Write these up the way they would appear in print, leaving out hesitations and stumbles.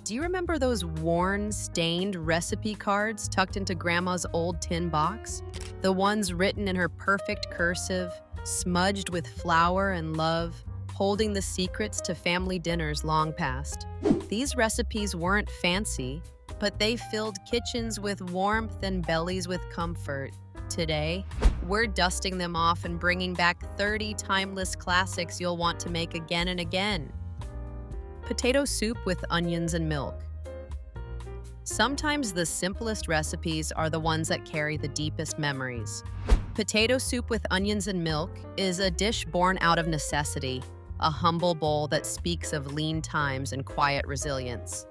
Do you remember those worn, stained recipe cards tucked into Grandma's old tin box? The ones written in her perfect cursive, smudged with flour and love, holding the secrets to family dinners long past. These recipes weren't fancy, but they filled kitchens with warmth and bellies with comfort. Today, we're dusting them off and bringing back 30 timeless classics you'll want to make again and again. Potato soup with onions and milk. Sometimes the simplest recipes are the ones that carry the deepest memories. Potato soup with onions and milk is a dish born out of necessity, a humble bowl that speaks of lean times and quiet resilience.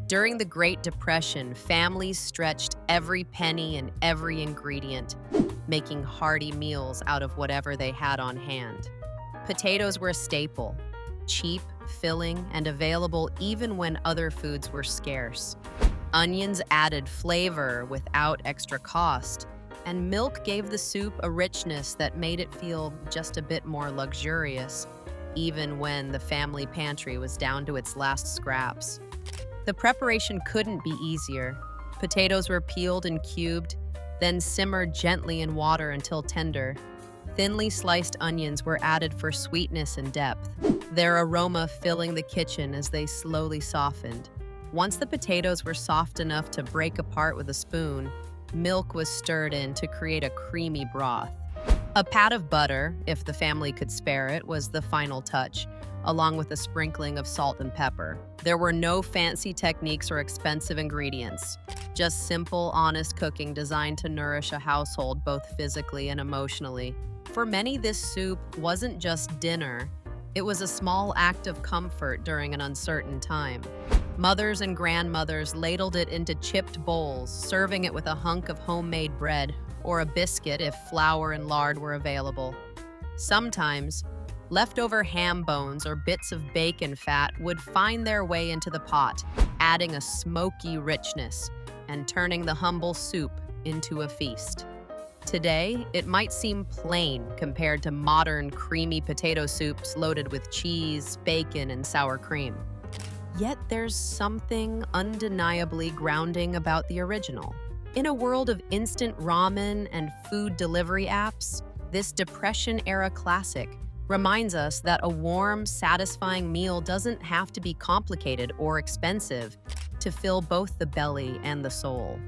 During the Great Depression, families stretched every penny and every ingredient, making hearty meals out of whatever they had on hand. Potatoes were a staple, cheap, filling, and available even when other foods were scarce. Onions added flavor without extra cost, and milk gave the soup a richness that made it feel just a bit more luxurious, even when the family pantry was down to its last scraps. The preparation couldn't be easier. Potatoes were peeled and cubed, then simmered gently in water until tender. Thinly sliced onions were added for sweetness and depth, their aroma filling the kitchen as they slowly softened. Once the potatoes were soft enough to break apart with a spoon, milk was stirred in to create a creamy broth. A pat of butter, if the family could spare it, was the final touch, along with a sprinkling of salt and pepper. There were no fancy techniques or expensive ingredients, just simple, honest cooking designed to nourish a household both physically and emotionally. For many, this soup wasn't just dinner. It was a small act of comfort during an uncertain time. Mothers and grandmothers ladled it into chipped bowls, serving it with a hunk of homemade bread or a biscuit if flour and lard were available. Sometimes, leftover ham bones or bits of bacon fat would find their way into the pot, adding a smoky richness and turning the humble soup into a feast. Today, it might seem plain compared to modern creamy potato soups loaded with cheese, bacon, and sour cream. Yet there's something undeniably grounding about the original. In a world of instant ramen and food delivery apps, this Depression-era classic reminds us that a warm, satisfying meal doesn't have to be complicated or expensive to fill both the belly and the soul.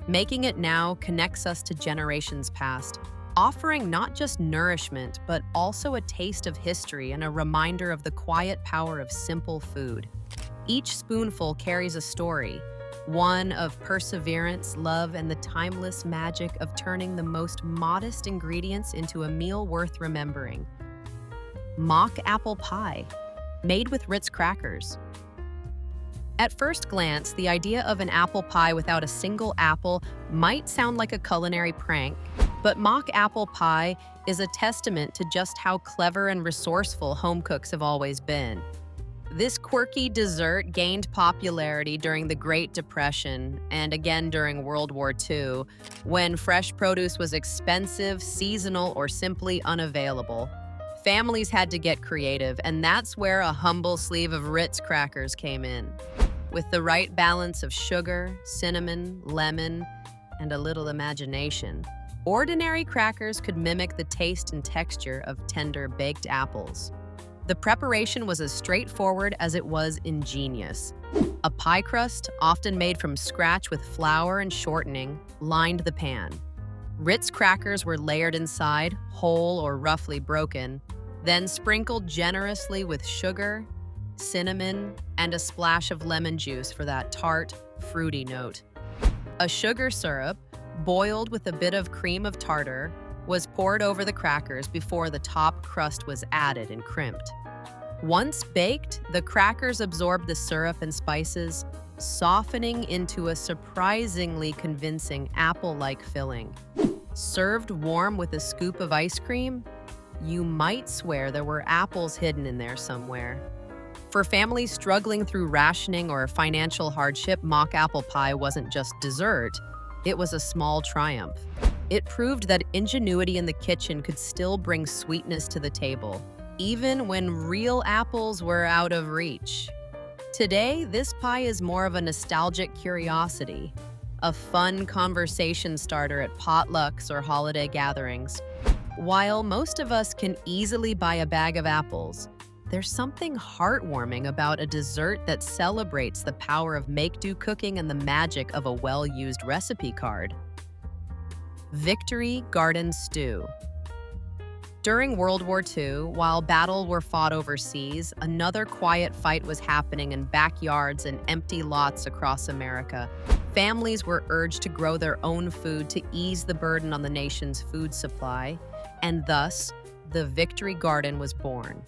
Making it now connects us to generations past, offering not just nourishment, but also a taste of history and a reminder of the quiet power of simple food. Each spoonful carries a story, one of perseverance, love, and the timeless magic of turning the most modest ingredients into a meal worth remembering. Mock apple pie, made with Ritz crackers. At first glance, the idea of an apple pie without a single apple might sound like a culinary prank, but mock apple pie is a testament to just how clever and resourceful home cooks have always been. This quirky dessert gained popularity during the Great Depression and again during World War II, when fresh produce was expensive, seasonal, or simply unavailable. Families had to get creative, and that's where a humble sleeve of Ritz crackers came in. With the right balance of sugar, cinnamon, lemon, and a little imagination, ordinary crackers could mimic the taste and texture of tender baked apples. The preparation was as straightforward as it was ingenious. A pie crust, often made from scratch with flour and shortening, lined the pan. Ritz crackers were layered inside, whole or roughly broken, then sprinkled generously with sugar, cinnamon, and a splash of lemon juice for that tart, fruity note. A sugar syrup, boiled with a bit of cream of tartar, was poured over the crackers before the top crust was added and crimped. Once baked, the crackers absorbed the syrup and spices, softening into a surprisingly convincing apple-like filling. Served warm with a scoop of ice cream, you might swear there were apples hidden in there somewhere. For families struggling through rationing or financial hardship, mock apple pie wasn't just dessert, it was a small triumph. It proved that ingenuity in the kitchen could still bring sweetness to the table, even when real apples were out of reach. Today, this pie is more of a nostalgic curiosity, a fun conversation starter at potlucks or holiday gatherings. While most of us can easily buy a bag of apples, there's something heartwarming about a dessert that celebrates the power of make-do cooking and the magic of a well-used recipe card. Victory Garden Stew. During World War II, while battles were fought overseas, another quiet fight was happening in backyards and empty lots across America. Families were urged to grow their own food to ease the burden on the nation's food supply, and thus, the Victory Garden was born.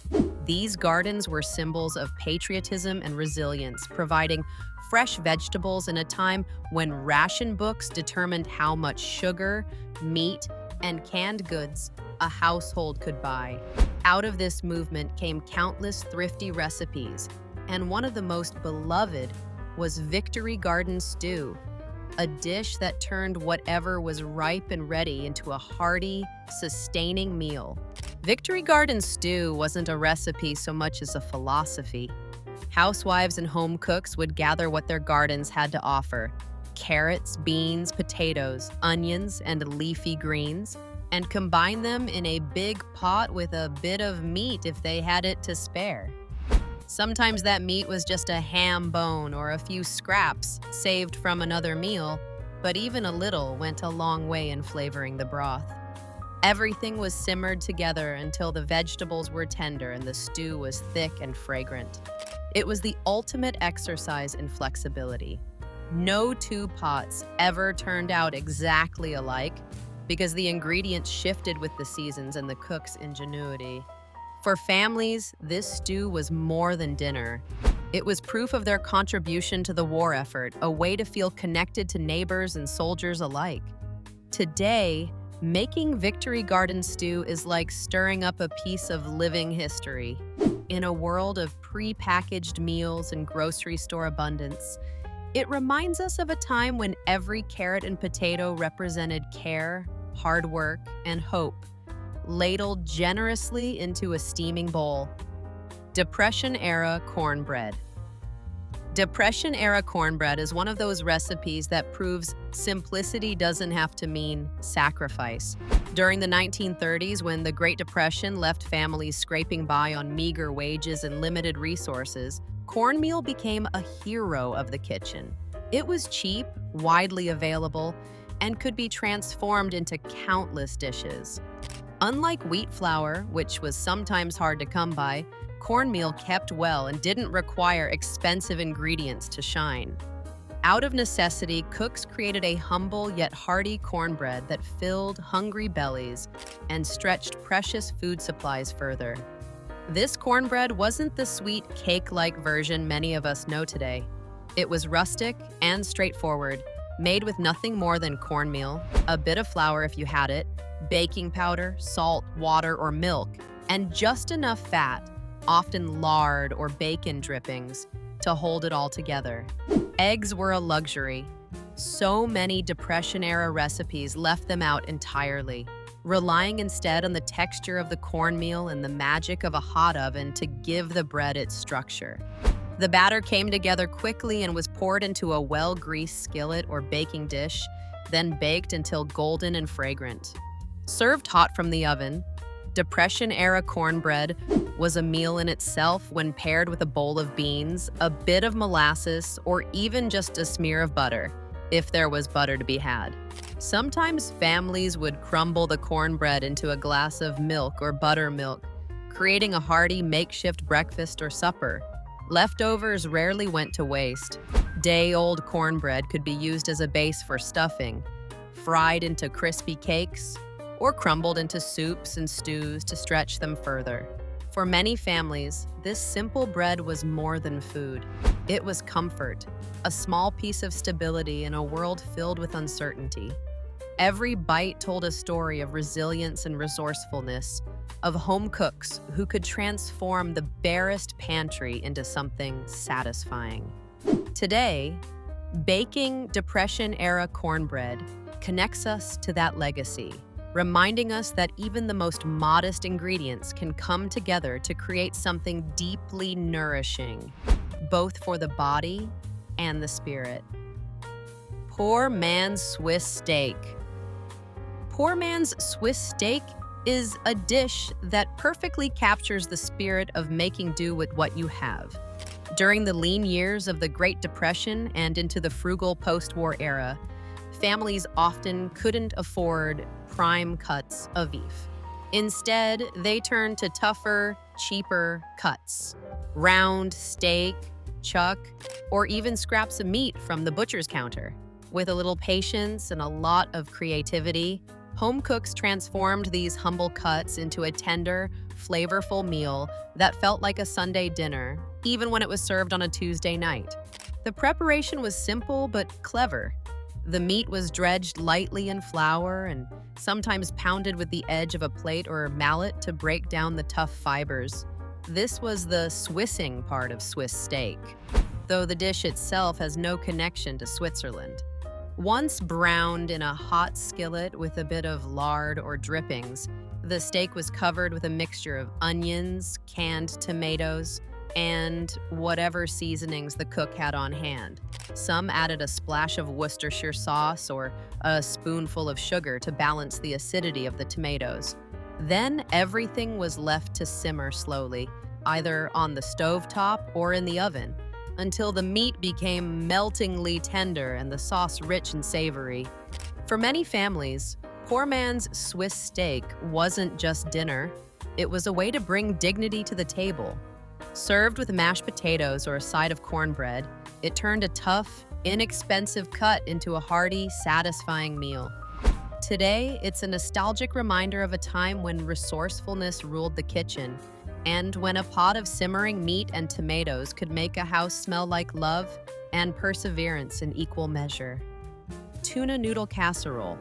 These gardens were symbols of patriotism and resilience, providing fresh vegetables in a time when ration books determined how much sugar, meat, and canned goods a household could buy. Out of this movement came countless thrifty recipes, and one of the most beloved was Victory Garden Stew, a dish that turned whatever was ripe and ready into a hearty, sustaining meal. Victory Garden Stew wasn't a recipe so much as a philosophy. Housewives and home cooks would gather what their gardens had to offer: carrots, beans, potatoes, onions, and leafy greens, and combine them in a big pot with a bit of meat if they had it to spare. Sometimes that meat was just a ham bone or a few scraps saved from another meal, but even a little went a long way in flavoring the broth. Everything was simmered together until the vegetables were tender and the stew was thick and fragrant. It was the ultimate exercise in flexibility. No two pots ever turned out exactly alike because the ingredients shifted with the seasons and the cook's ingenuity. For families, this stew was more than dinner. It was proof of their contribution to the war effort, a way to feel connected to neighbors and soldiers alike. Today, making Victory Garden Stew is like stirring up a piece of living history. In a world of pre-packaged meals and grocery store abundance, it reminds us of a time when every carrot and potato represented care, hard work, and hope, ladled generously into a steaming bowl. Depression-era cornbread. Depression-era cornbread is one of those recipes that proves simplicity doesn't have to mean sacrifice. During the 1930s, when the Great Depression left families scraping by on meager wages and limited resources, cornmeal became a hero of the kitchen. It was cheap, widely available, and could be transformed into countless dishes. Unlike wheat flour, which was sometimes hard to come by, cornmeal kept well and didn't require expensive ingredients to shine. Out of necessity, cooks created a humble yet hearty cornbread that filled hungry bellies and stretched precious food supplies further. This cornbread wasn't the sweet cake-like version many of us know today. It was rustic and straightforward, made with nothing more than cornmeal, a bit of flour if you had it, baking powder, salt, water, or milk, and just enough fat, often lard or bacon drippings, to hold it all together. Eggs were a luxury. So many Depression-era recipes left them out entirely, relying instead on the texture of the cornmeal and the magic of a hot oven to give the bread its structure. The batter came together quickly and was poured into a well-greased skillet or baking dish, then baked until golden and fragrant. Served hot from the oven, Depression-era cornbread was a meal in itself when paired with a bowl of beans, a bit of molasses, or even just a smear of butter, if there was butter to be had. Sometimes families would crumble the cornbread into a glass of milk or buttermilk, creating a hearty makeshift breakfast or supper. Leftovers rarely went to waste. Day-old cornbread could be used as a base for stuffing, fried into crispy cakes, or crumbled into soups and stews to stretch them further. For many families, this simple bread was more than food. It was comfort, a small piece of stability in a world filled with uncertainty. Every bite told a story of resilience and resourcefulness, of home cooks who could transform the barest pantry into something satisfying. Today, baking Depression-era cornbread connects us to that legacy, reminding us that even the most modest ingredients can come together to create something deeply nourishing. both for the body and the spirit. Poor man's Swiss steak. Poor man's Swiss steak is a dish that perfectly captures the spirit of making do with what you have. During the lean years of the Great Depression and into the frugal post-war era, families often couldn't afford prime cuts of beef. Instead, they turned to tougher, cheaper cuts. Round steak, chuck, or even scraps of meat from the butcher's counter. With a little patience and a lot of creativity, home cooks transformed these humble cuts into a tender, flavorful meal that felt like a Sunday dinner, even when it was served on a Tuesday night. The preparation was simple but clever. The meat was dredged lightly in flour and sometimes pounded with the edge of a plate or mallet to break down the tough fibers. This was the Swissing part of Swiss steak, though the dish itself has no connection to Switzerland. Once browned in a hot skillet with a bit of lard or drippings, the steak was covered with a mixture of onions, canned tomatoes, and whatever seasonings the cook had on hand. Some added a splash of Worcestershire sauce or a spoonful of sugar to balance the acidity of the tomatoes. Then everything was left to simmer slowly, either on the stovetop or in the oven, until the meat became meltingly tender and the sauce rich and savory. For many families, poor man's Swiss steak wasn't just dinner, it was a way to bring dignity to the table. Served with mashed potatoes or a side of cornbread, it turned a tough, inexpensive cut into a hearty, satisfying meal. Today, it's a nostalgic reminder of a time when resourcefulness ruled the kitchen, and when a pot of simmering meat and tomatoes could make a house smell like love and perseverance in equal measure. Tuna noodle casserole.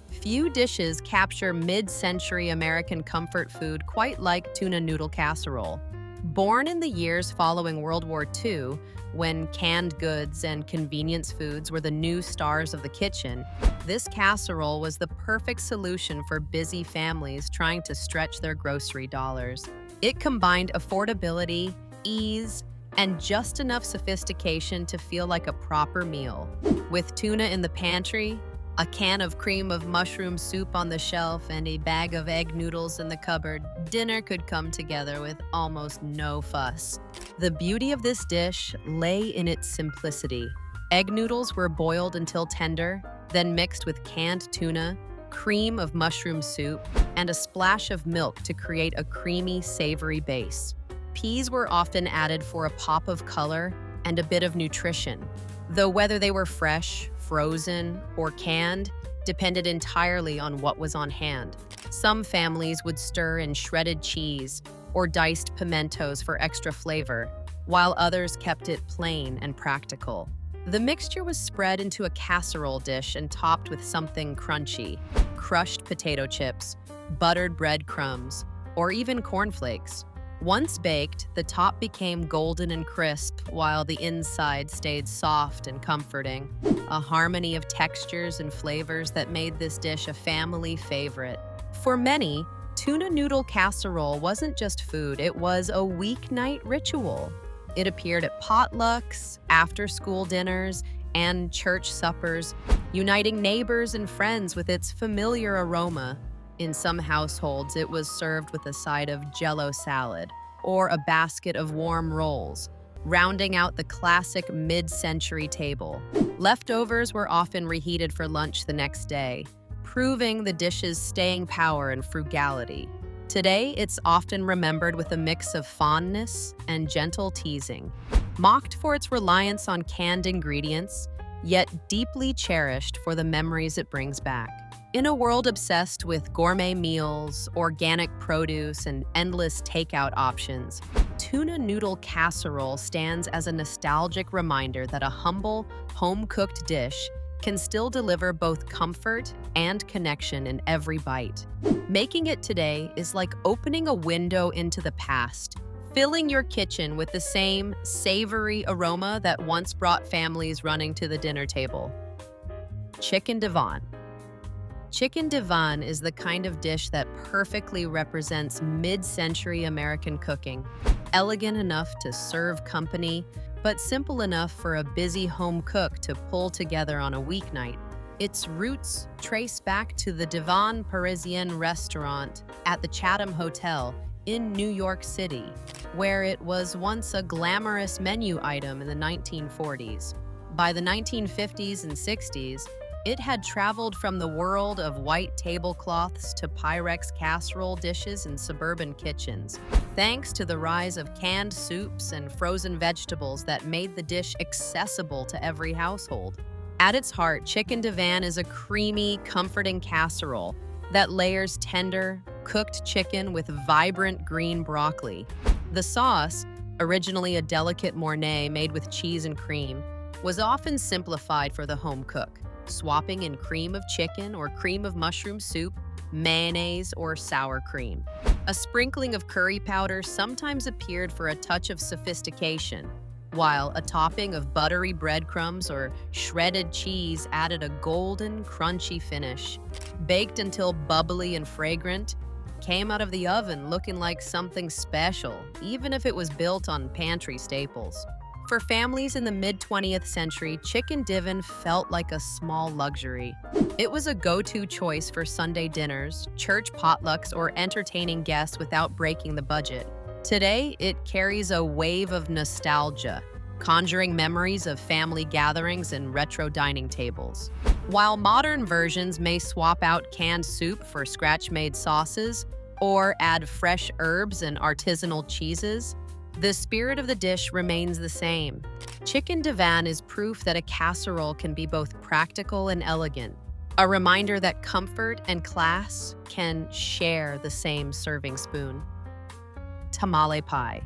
Few dishes capture mid-century American comfort food quite like tuna noodle casserole. Born in the years following World War II, when canned goods and convenience foods were the new stars of the kitchen, this casserole was the perfect solution for busy families trying to stretch their grocery dollars. It combined affordability, ease, and just enough sophistication to feel like a proper meal. With tuna in the pantry, a can of cream of mushroom soup on the shelf, and a bag of egg noodles in the cupboard, dinner could come together with almost no fuss. The beauty of this dish lay in its simplicity. Egg noodles were boiled until tender, then mixed with canned tuna, cream of mushroom soup, and a splash of milk to create a creamy, savory base. Peas were often added for a pop of color and a bit of nutrition, though whether they were fresh, frozen, or canned depended entirely on what was on hand. Some families would stir in shredded cheese or diced pimentos for extra flavor, while others kept it plain and practical. The mixture was spread into a casserole dish and topped with something crunchy: crushed potato chips, buttered breadcrumbs, or even cornflakes. Once baked, the top became golden and crisp, while the inside stayed soft and comforting, a harmony of textures and flavors that made this dish a family favorite. For many, tuna noodle casserole wasn't just food, it was a weeknight ritual. It appeared at potlucks, after-school dinners, and church suppers, uniting neighbors and friends with its familiar aroma. In some households, it was served with a side of Jell-O salad or a basket of warm rolls, rounding out the classic mid-century table. Leftovers were often reheated for lunch the next day, proving the dish's staying power and frugality. Today, it's often remembered with a mix of fondness and gentle teasing. Mocked for its reliance on canned ingredients, yet deeply cherished for the memories it brings back. In a world obsessed with gourmet meals, organic produce, and endless takeout options, tuna noodle casserole stands as a nostalgic reminder that a humble, home-cooked dish can still deliver both comfort and connection in every bite. Making it today is like opening a window into the past, filling your kitchen with the same savory aroma that once brought families running to the dinner table. Chicken Devon. Chicken divan is the kind of dish that perfectly represents mid-century American cooking. Elegant enough to serve company, but simple enough for a busy home cook to pull together on a weeknight. Its roots trace back to the Divan Parisien restaurant at the Chatham Hotel in New York City, where it was once a glamorous menu item in the 1940s. By the 1950s and 60s, it had traveled from the world of white tablecloths to Pyrex casserole dishes in suburban kitchens, thanks to the rise of canned soups and frozen vegetables that made the dish accessible to every household. At its heart, chicken divan is a creamy, comforting casserole that layers tender, cooked chicken with vibrant green broccoli. The sauce, originally a delicate Mornay made with cheese and cream, was often simplified for the home cook, swapping in cream of chicken or cream of mushroom soup, mayonnaise, or sour cream. A sprinkling of curry powder sometimes appeared for a touch of sophistication, while a topping of buttery breadcrumbs or shredded cheese added a golden, crunchy finish. Baked until bubbly and fragrant, came out of the oven looking like something special, even if it was built on pantry staples. For families in the mid-20th century, chicken divan felt like a small luxury. It was a go-to choice for Sunday dinners, church potlucks, or entertaining guests without breaking the budget. Today, it carries a wave of nostalgia, conjuring memories of family gatherings and retro dining tables. While modern versions may swap out canned soup for scratch-made sauces or add fresh herbs and artisanal cheeses, the spirit of the dish remains the same. Chicken divan is proof that a casserole can be both practical and elegant, a reminder that comfort and class can share the same serving spoon. Tamale pie.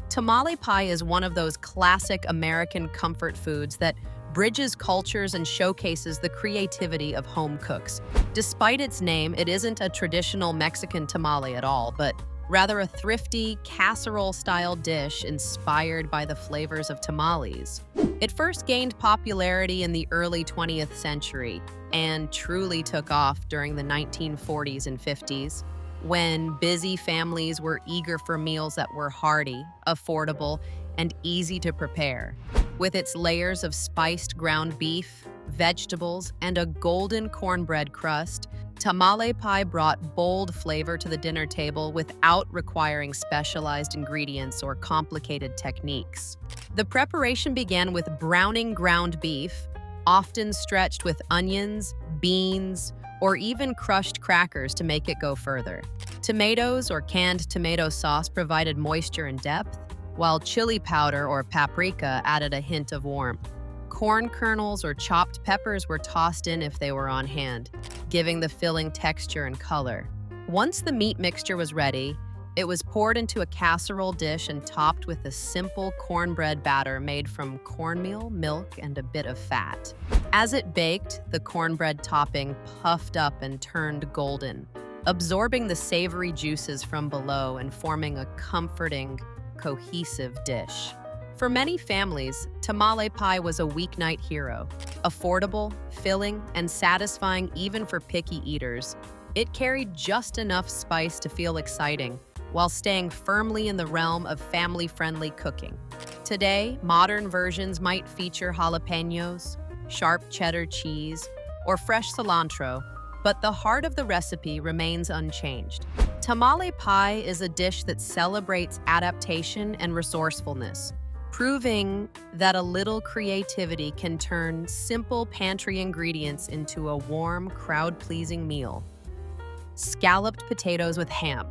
Tamale pie is one of those classic American comfort foods that bridges cultures and showcases the creativity of home cooks. Despite its name, it isn't a traditional Mexican tamale at all, but rather a thrifty, casserole-style dish inspired by the flavors of tamales. It first gained popularity in the early 20th century and truly took off during the 1940s and 50s, when busy families were eager for meals that were hearty, affordable, and easy to prepare. With its layers of spiced ground beef, vegetables, and a golden cornbread crust, tamale pie brought bold flavor to the dinner table without requiring specialized ingredients or complicated techniques. The preparation began with browning ground beef, often stretched with onions, beans, or even crushed crackers to make it go further. Tomatoes or canned tomato sauce provided moisture and depth, while chili powder or paprika added a hint of warmth. Corn kernels or chopped peppers were tossed in if they were on hand, giving the filling texture and color. Once the meat mixture was ready, it was poured into a casserole dish and topped with a simple cornbread batter made from cornmeal, milk, and a bit of fat. As it baked, the cornbread topping puffed up and turned golden, absorbing the savory juices from below and forming a comforting, cohesive dish. For many families, tamale pie was a weeknight hero. Affordable, filling, and satisfying even for picky eaters, it carried just enough spice to feel exciting, while staying firmly in the realm of family-friendly cooking. Today, modern versions might feature jalapenos, sharp cheddar cheese, or fresh cilantro, but the heart of the recipe remains unchanged. Tamale pie is a dish that celebrates adaptation and resourcefulness, proving that a little creativity can turn simple pantry ingredients into a warm, crowd-pleasing meal. Scalloped potatoes with ham.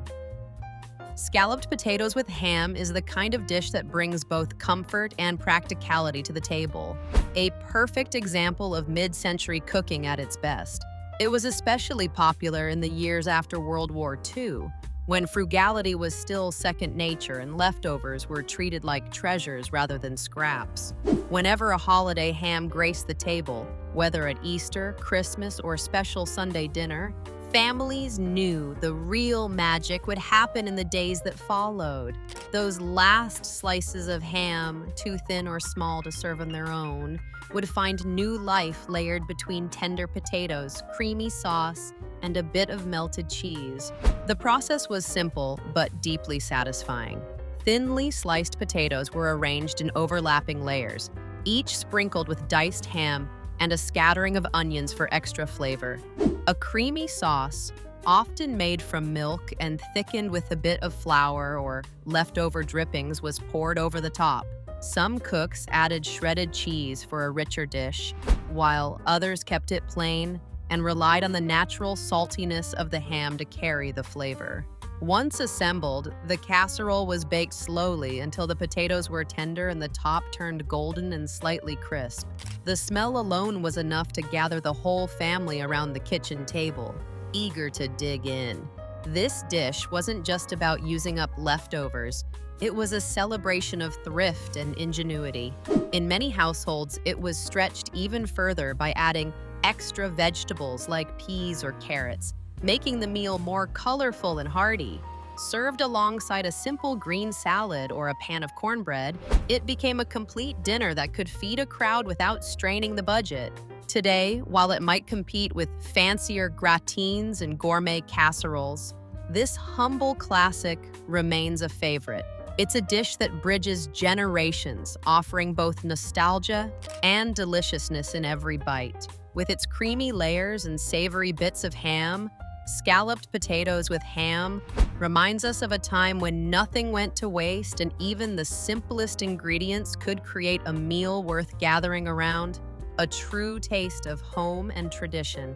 Scalloped potatoes with ham is the kind of dish that brings both comfort and practicality to the table, a perfect example of mid-century cooking at its best. It was especially popular in the years after World War II, when frugality was still second nature and leftovers were treated like treasures rather than scraps. Whenever a holiday ham graced the table, whether at Easter, Christmas, or special Sunday dinner, Families knew the real magic would happen in the days that followed. Those last slices of ham, too thin or small to serve on their own, would find new life layered between tender potatoes, creamy sauce, and a bit of melted cheese. The process was simple but deeply satisfying. Thinly sliced potatoes were arranged in overlapping layers, each sprinkled with diced ham and a scattering of onions for extra flavor. A creamy sauce, often made from milk and thickened with a bit of flour or leftover drippings, was poured over the top. Some cooks added shredded cheese for a richer dish, while others kept it plain and relied on the natural saltiness of the ham to carry the flavor. Once assembled, the casserole was baked slowly until the potatoes were tender and the top turned golden and slightly crisp. The smell alone was enough to gather the whole family around the kitchen table, eager to dig in. This dish wasn't just about using up leftovers. It was a celebration of thrift and ingenuity. In many households, it was stretched even further by adding extra vegetables like peas or carrots, making the meal more colorful and hearty. Served alongside a simple green salad or a pan of cornbread, it became a complete dinner that could feed a crowd without straining the budget. Today, while it might compete with fancier gratins and gourmet casseroles, this humble classic remains a favorite. It's a dish that bridges generations, offering both nostalgia and deliciousness in every bite. With its creamy layers and savory bits of ham, scalloped potatoes with ham reminds us of a time when nothing went to waste and even the simplest ingredients could create a meal worth gathering around. A true taste of home and tradition.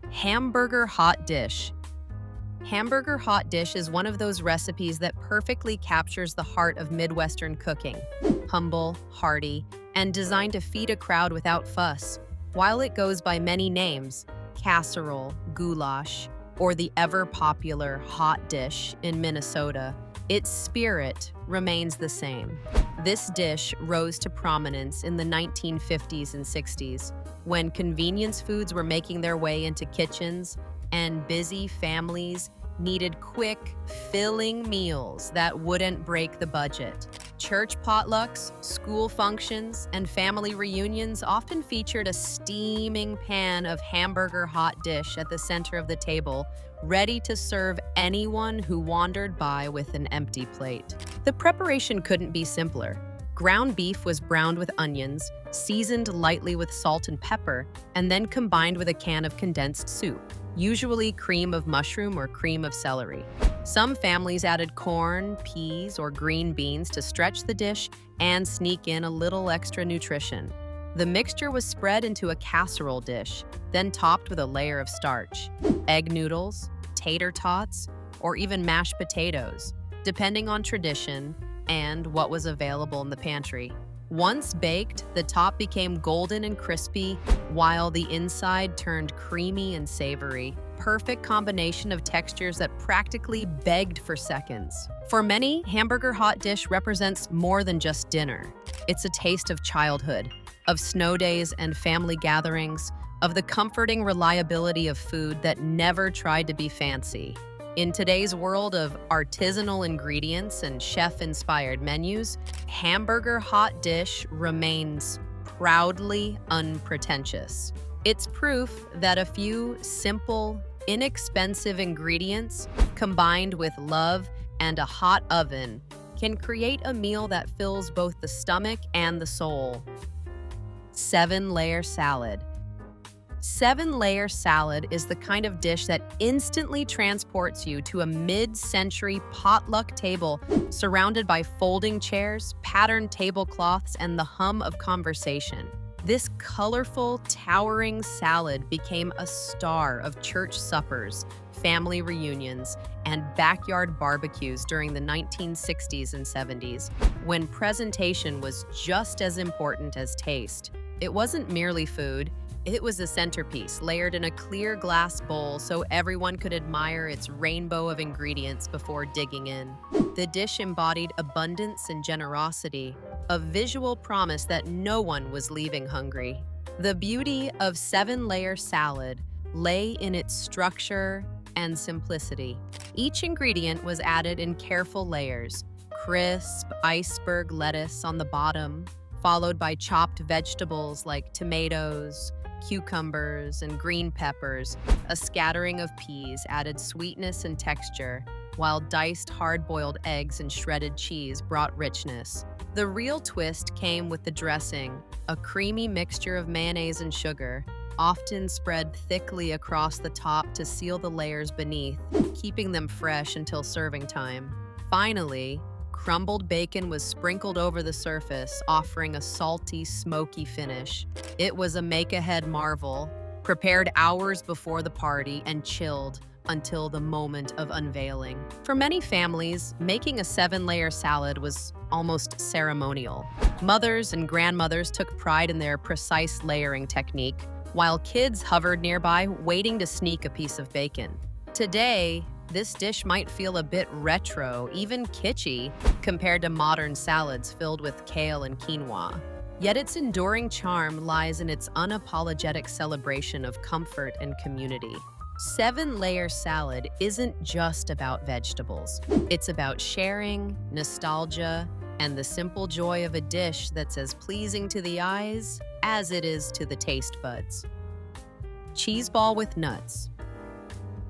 Hamburger hot dish. Hamburger hot dish is one of those recipes that perfectly captures the heart of Midwestern cooking. Humble, hearty, and designed to feed a crowd without fuss. While it goes by many names, casserole, goulash, or the ever-popular hot dish in Minnesota, its spirit remains the same. This dish rose to prominence in the 1950s and 60s, when convenience foods were making their way into kitchens and busy families needed quick, filling meals that wouldn't break the budget. Church potlucks, school functions, and family reunions often featured a steaming pan of hamburger hot dish at the center of the table, ready to serve anyone who wandered by with an empty plate. The preparation couldn't be simpler. Ground beef was browned with onions, seasoned lightly with salt and pepper, and then combined with a can of condensed soup, usually cream of mushroom or cream of celery. Some families added corn, peas, or green beans to stretch the dish and sneak in a little extra nutrition. The mixture was spread into a casserole dish, then topped with a layer of starch, egg noodles, tater tots, or even mashed potatoes, depending on tradition and what was available in the pantry. Once baked, the top became golden and crispy, while the inside turned creamy and savory. Perfect combination of textures that practically begged for seconds. For many, hamburger hot dish represents more than just dinner. It's a taste of childhood, of snow days and family gatherings, of the comforting reliability of food that never tried to be fancy. In today's world of artisanal ingredients and chef-inspired menus, hamburger hot dish remains proudly unpretentious. It's proof that a few simple, inexpensive ingredients combined with love and a hot oven can create a meal that fills both the stomach and the soul. 7-layer salad. 7-layer salad is the kind of dish that instantly transports you to a mid-century potluck table surrounded by folding chairs, patterned tablecloths, and the hum of conversation. This colorful, towering salad became a star of church suppers, family reunions, and backyard barbecues during the 1960s and 70s, when presentation was just as important as taste. It wasn't merely food. It was a centerpiece, layered in a clear glass bowl so everyone could admire its rainbow of ingredients before digging in. The dish embodied abundance and generosity, a visual promise that no one was leaving hungry. The beauty of 7-layer salad lay in its structure and simplicity. Each ingredient was added in careful layers: crisp iceberg lettuce on the bottom, followed by chopped vegetables like tomatoes, cucumbers, and green peppers. A scattering of peas added sweetness and texture, while diced hard-boiled eggs and shredded cheese brought richness. The real twist came with the dressing, a creamy mixture of mayonnaise and sugar, often spread thickly across the top to seal the layers beneath, keeping them fresh until serving time. Finally, crumbled bacon was sprinkled over the surface, offering a salty, smoky finish. It was a make-ahead marvel, prepared hours before the party and chilled until the moment of unveiling. For many families, making a 7-layer salad was almost ceremonial. Mothers and grandmothers took pride in their precise layering technique, while kids hovered nearby, waiting to sneak a piece of bacon. Today, this dish might feel a bit retro, even kitschy, compared to modern salads filled with kale and quinoa. Yet its enduring charm lies in its unapologetic celebration of comfort and community. 7-layer salad isn't just about vegetables. It's about sharing, nostalgia, and the simple joy of a dish that's as pleasing to the eyes as it is to the taste buds. Cheese ball with nuts.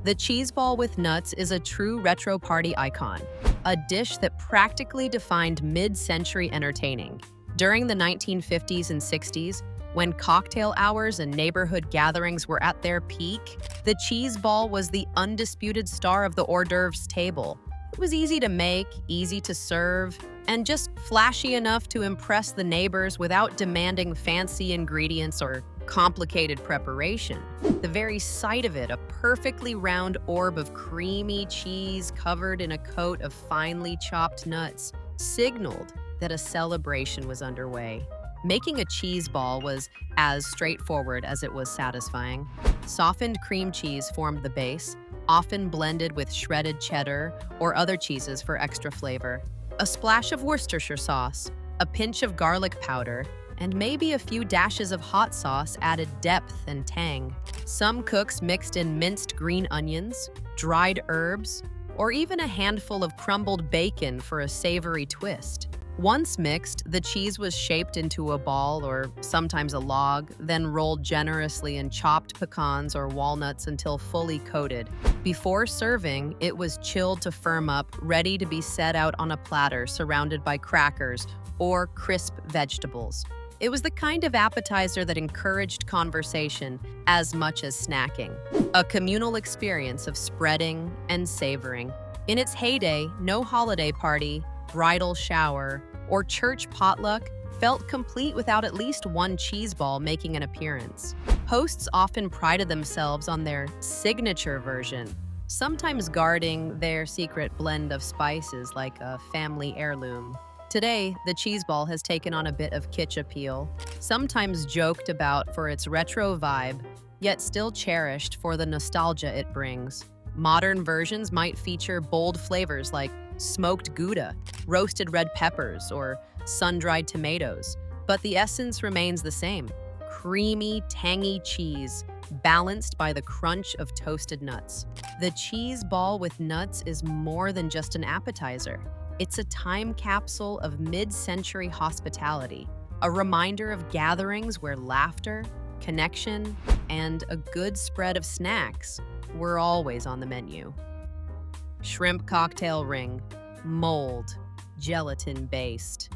The cheese ball with nuts is a true retro party icon, a dish that practically defined mid-century entertaining. During the 1950s and 60s, when cocktail hours and neighborhood gatherings were at their peak, the cheese ball was the undisputed star of the hors d'oeuvres table. It was easy to make, easy to serve, and just flashy enough to impress the neighbors without demanding fancy ingredients or complicated preparation. The very sight of it, a perfectly round orb of creamy cheese covered in a coat of finely chopped nuts, signaled that a celebration was underway. Making a cheese ball was as straightforward as it was satisfying. Softened cream cheese formed the base, often blended with shredded cheddar or other cheeses for extra flavor. A splash of Worcestershire sauce, a pinch of garlic powder, and maybe a few dashes of hot sauce added depth and tang. Some cooks mixed in minced green onions, dried herbs, or even a handful of crumbled bacon for a savory twist. Once mixed, the cheese was shaped into a ball or sometimes a log, then rolled generously in chopped pecans or walnuts until fully coated. Before serving, it was chilled to firm up, ready to be set out on a platter surrounded by crackers or crisp vegetables. It was the kind of appetizer that encouraged conversation as much as snacking, a communal experience of spreading and savoring. In its heyday, no holiday party, bridal shower, or church potluck felt complete without at least one cheese ball making an appearance. Hosts often prided themselves on their signature version, sometimes guarding their secret blend of spices like a family heirloom. Today, the cheese ball has taken on a bit of kitsch appeal, sometimes joked about for its retro vibe, yet still cherished for the nostalgia it brings. Modern versions might feature bold flavors like smoked Gouda, roasted red peppers, or sun-dried tomatoes, but the essence remains the same: creamy, tangy cheese, balanced by the crunch of toasted nuts. The cheese ball with nuts is more than just an appetizer. It's a time capsule of mid-century hospitality, a reminder of gatherings where laughter, connection, and a good spread of snacks were always on the menu. Shrimp cocktail ring, mold, gelatin-based.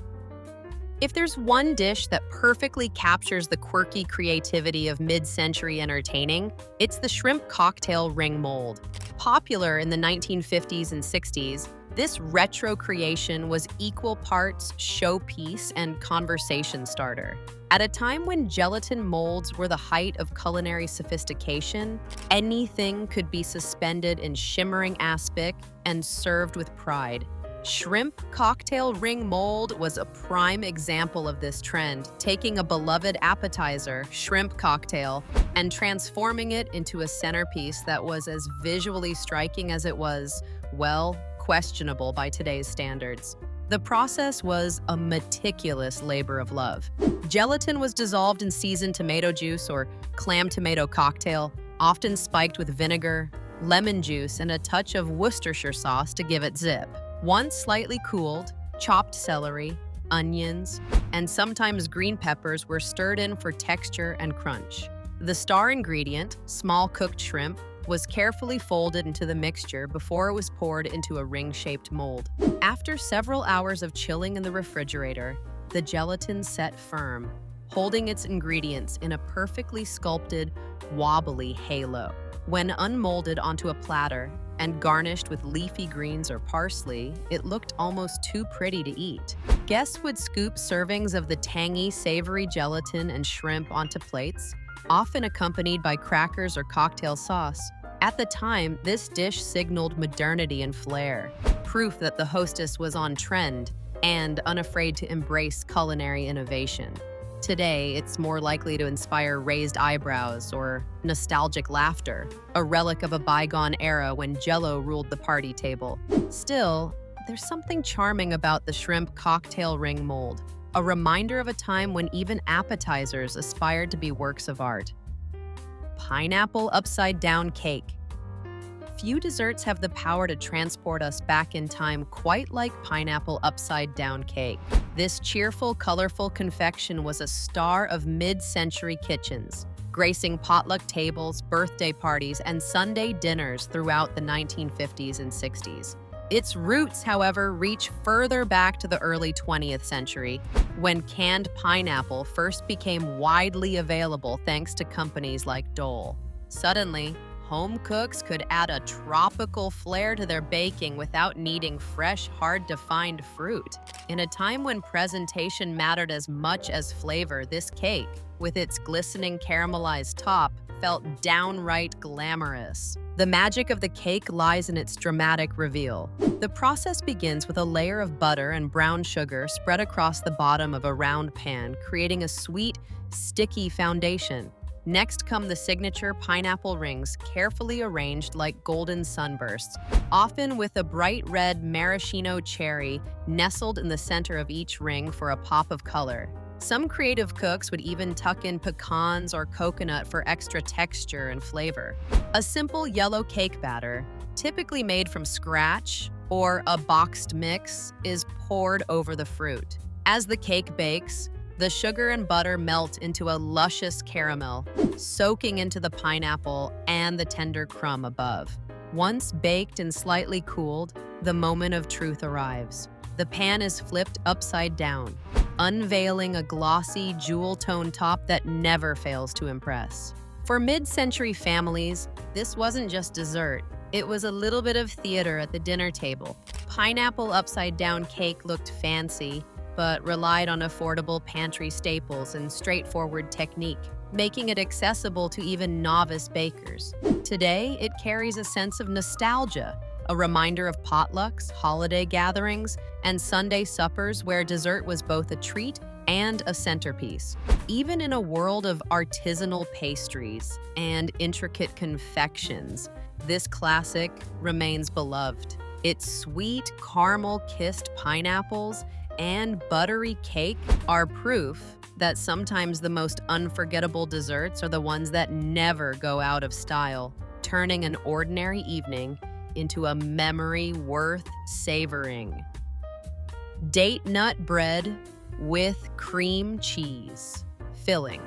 If there's one dish that perfectly captures the quirky creativity of mid-century entertaining, it's the shrimp cocktail ring mold. Popular in the 1950s and 60s, this retro creation was equal parts showpiece and conversation starter. At a time when gelatin molds were the height of culinary sophistication, anything could be suspended in shimmering aspic and served with pride. Shrimp cocktail ring mold was a prime example of this trend, taking a beloved appetizer, shrimp cocktail, and transforming it into a centerpiece that was as visually striking as it was, well, questionable by today's standards. The process was a meticulous labor of love. Gelatin was dissolved in seasoned tomato juice or clam tomato cocktail, often spiked with vinegar, lemon juice, and a touch of Worcestershire sauce to give it zip. Once slightly cooled, chopped celery, onions, and sometimes green peppers were stirred in for texture and crunch. The star ingredient, small cooked shrimp, was carefully folded into the mixture before it was poured into a ring-shaped mold. After several hours of chilling in the refrigerator, the gelatin set firm, holding its ingredients in a perfectly sculpted, wobbly halo. When unmolded onto a platter and garnished with leafy greens or parsley, it looked almost too pretty to eat. Guests would scoop servings of the tangy, savory gelatin and shrimp onto plates, often accompanied by crackers or cocktail sauce. At the time, this dish signaled modernity and flair, proof that the hostess was on trend and unafraid to embrace culinary innovation. Today, it's more likely to inspire raised eyebrows or nostalgic laughter, a relic of a bygone era when Jell-O ruled the party table. Still, there's something charming about the shrimp cocktail ring mold, a reminder of a time when even appetizers aspired to be works of art. Pineapple upside-down cake. Few desserts have the power to transport us back in time quite like pineapple upside-down cake. This cheerful, colorful confection was a star of mid-century kitchens, gracing potluck tables, birthday parties, and Sunday dinners throughout the 1950s and 60s. Its roots, however, reach further back to the early 20th century, when canned pineapple first became widely available thanks to companies like Dole. Suddenly, home cooks could add a tropical flair to their baking without needing fresh, hard-to-find fruit. In a time when presentation mattered as much as flavor, this cake, with its glistening caramelized top, felt downright glamorous. The magic of the cake lies in its dramatic reveal. The process begins with a layer of butter and brown sugar spread across the bottom of a round pan, creating a sweet, sticky foundation. Next come the signature pineapple rings, carefully arranged like golden sunbursts, often with a bright red maraschino cherry nestled in the center of each ring for a pop of color. Some creative cooks would even tuck in pecans or coconut for extra texture and flavor. A simple yellow cake batter, typically made from scratch or a boxed mix, is poured over the fruit. As the cake bakes, the sugar and butter melt into a luscious caramel, soaking into the pineapple and the tender crumb above. Once baked and slightly cooled, the moment of truth arrives. The pan is flipped upside down, unveiling a glossy, jewel-toned top that never fails to impress. For mid-century families, this wasn't just dessert. It was a little bit of theater at the dinner table. Pineapple upside-down cake looked fancy, but relied on affordable pantry staples and straightforward technique, making it accessible to even novice bakers. Today, it carries a sense of nostalgia, a reminder of potlucks, holiday gatherings, and Sunday suppers where dessert was both a treat and a centerpiece. Even in a world of artisanal pastries and intricate confections, this classic remains beloved. Its sweet, caramel-kissed pineapples and buttery cake are proof that sometimes the most unforgettable desserts are the ones that never go out of style, turning an ordinary evening into a memory worth savoring. Date nut bread with cream cheese filling.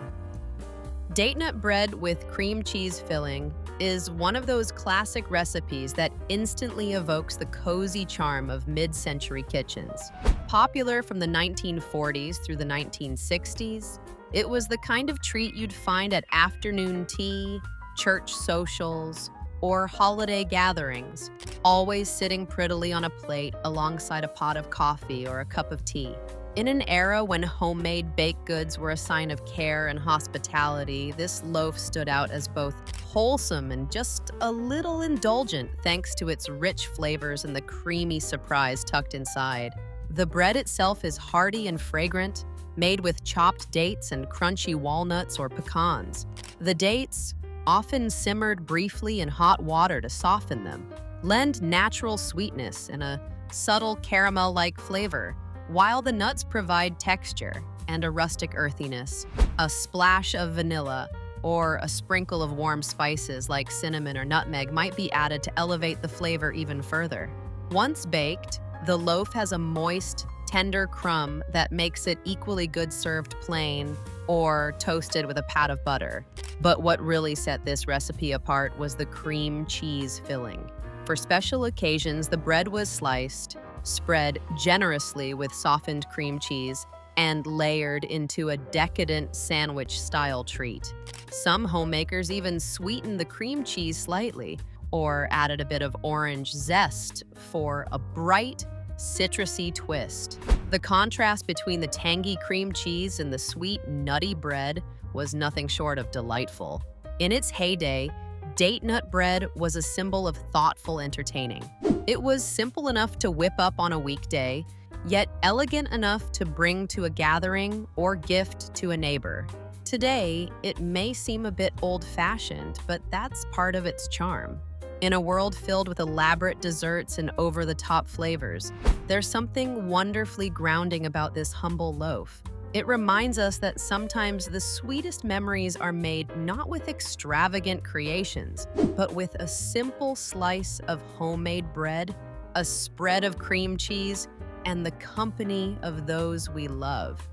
Date nut bread with cream cheese filling is one of those classic recipes that instantly evokes the cozy charm of mid-century kitchens. Popular from the 1940s through the 1960s, it was the kind of treat you'd find at afternoon tea, church socials, or holiday gatherings, always sitting prettily on a plate alongside a pot of coffee or a cup of tea. In an era when homemade baked goods were a sign of care and hospitality, this loaf stood out as both wholesome and just a little indulgent thanks to its rich flavors and the creamy surprise tucked inside. The bread itself is hearty and fragrant, made with chopped dates and crunchy walnuts or pecans. The dates, often simmered briefly in hot water to soften them, lend natural sweetness and a subtle caramel-like flavor, while the nuts provide texture and a rustic earthiness. A splash of vanilla, or a sprinkle of warm spices like cinnamon or nutmeg might be added to elevate the flavor even further. Once baked, the loaf has a moist, tender crumb that makes it equally good served plain or toasted with a pat of butter. But what really set this recipe apart was the cream cheese filling. For special occasions, the bread was sliced, spread generously with softened cream cheese, and layered into a decadent sandwich-style treat. Some homemakers even sweetened the cream cheese slightly or added a bit of orange zest for a bright, citrusy twist. The contrast between the tangy cream cheese and the sweet, nutty bread was nothing short of delightful. In its heyday, date nut bread was a symbol of thoughtful entertaining. It was simple enough to whip up on a weekday, yet elegant enough to bring to a gathering or gift to a neighbor. Today, it may seem a bit old-fashioned, but that's part of its charm. In a world filled with elaborate desserts and over-the-top flavors, there's something wonderfully grounding about this humble loaf. It reminds us that sometimes the sweetest memories are made not with extravagant creations, but with a simple slice of homemade bread, a spread of cream cheese, and the company of those we love.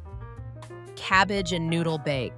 Cabbage and noodle bake.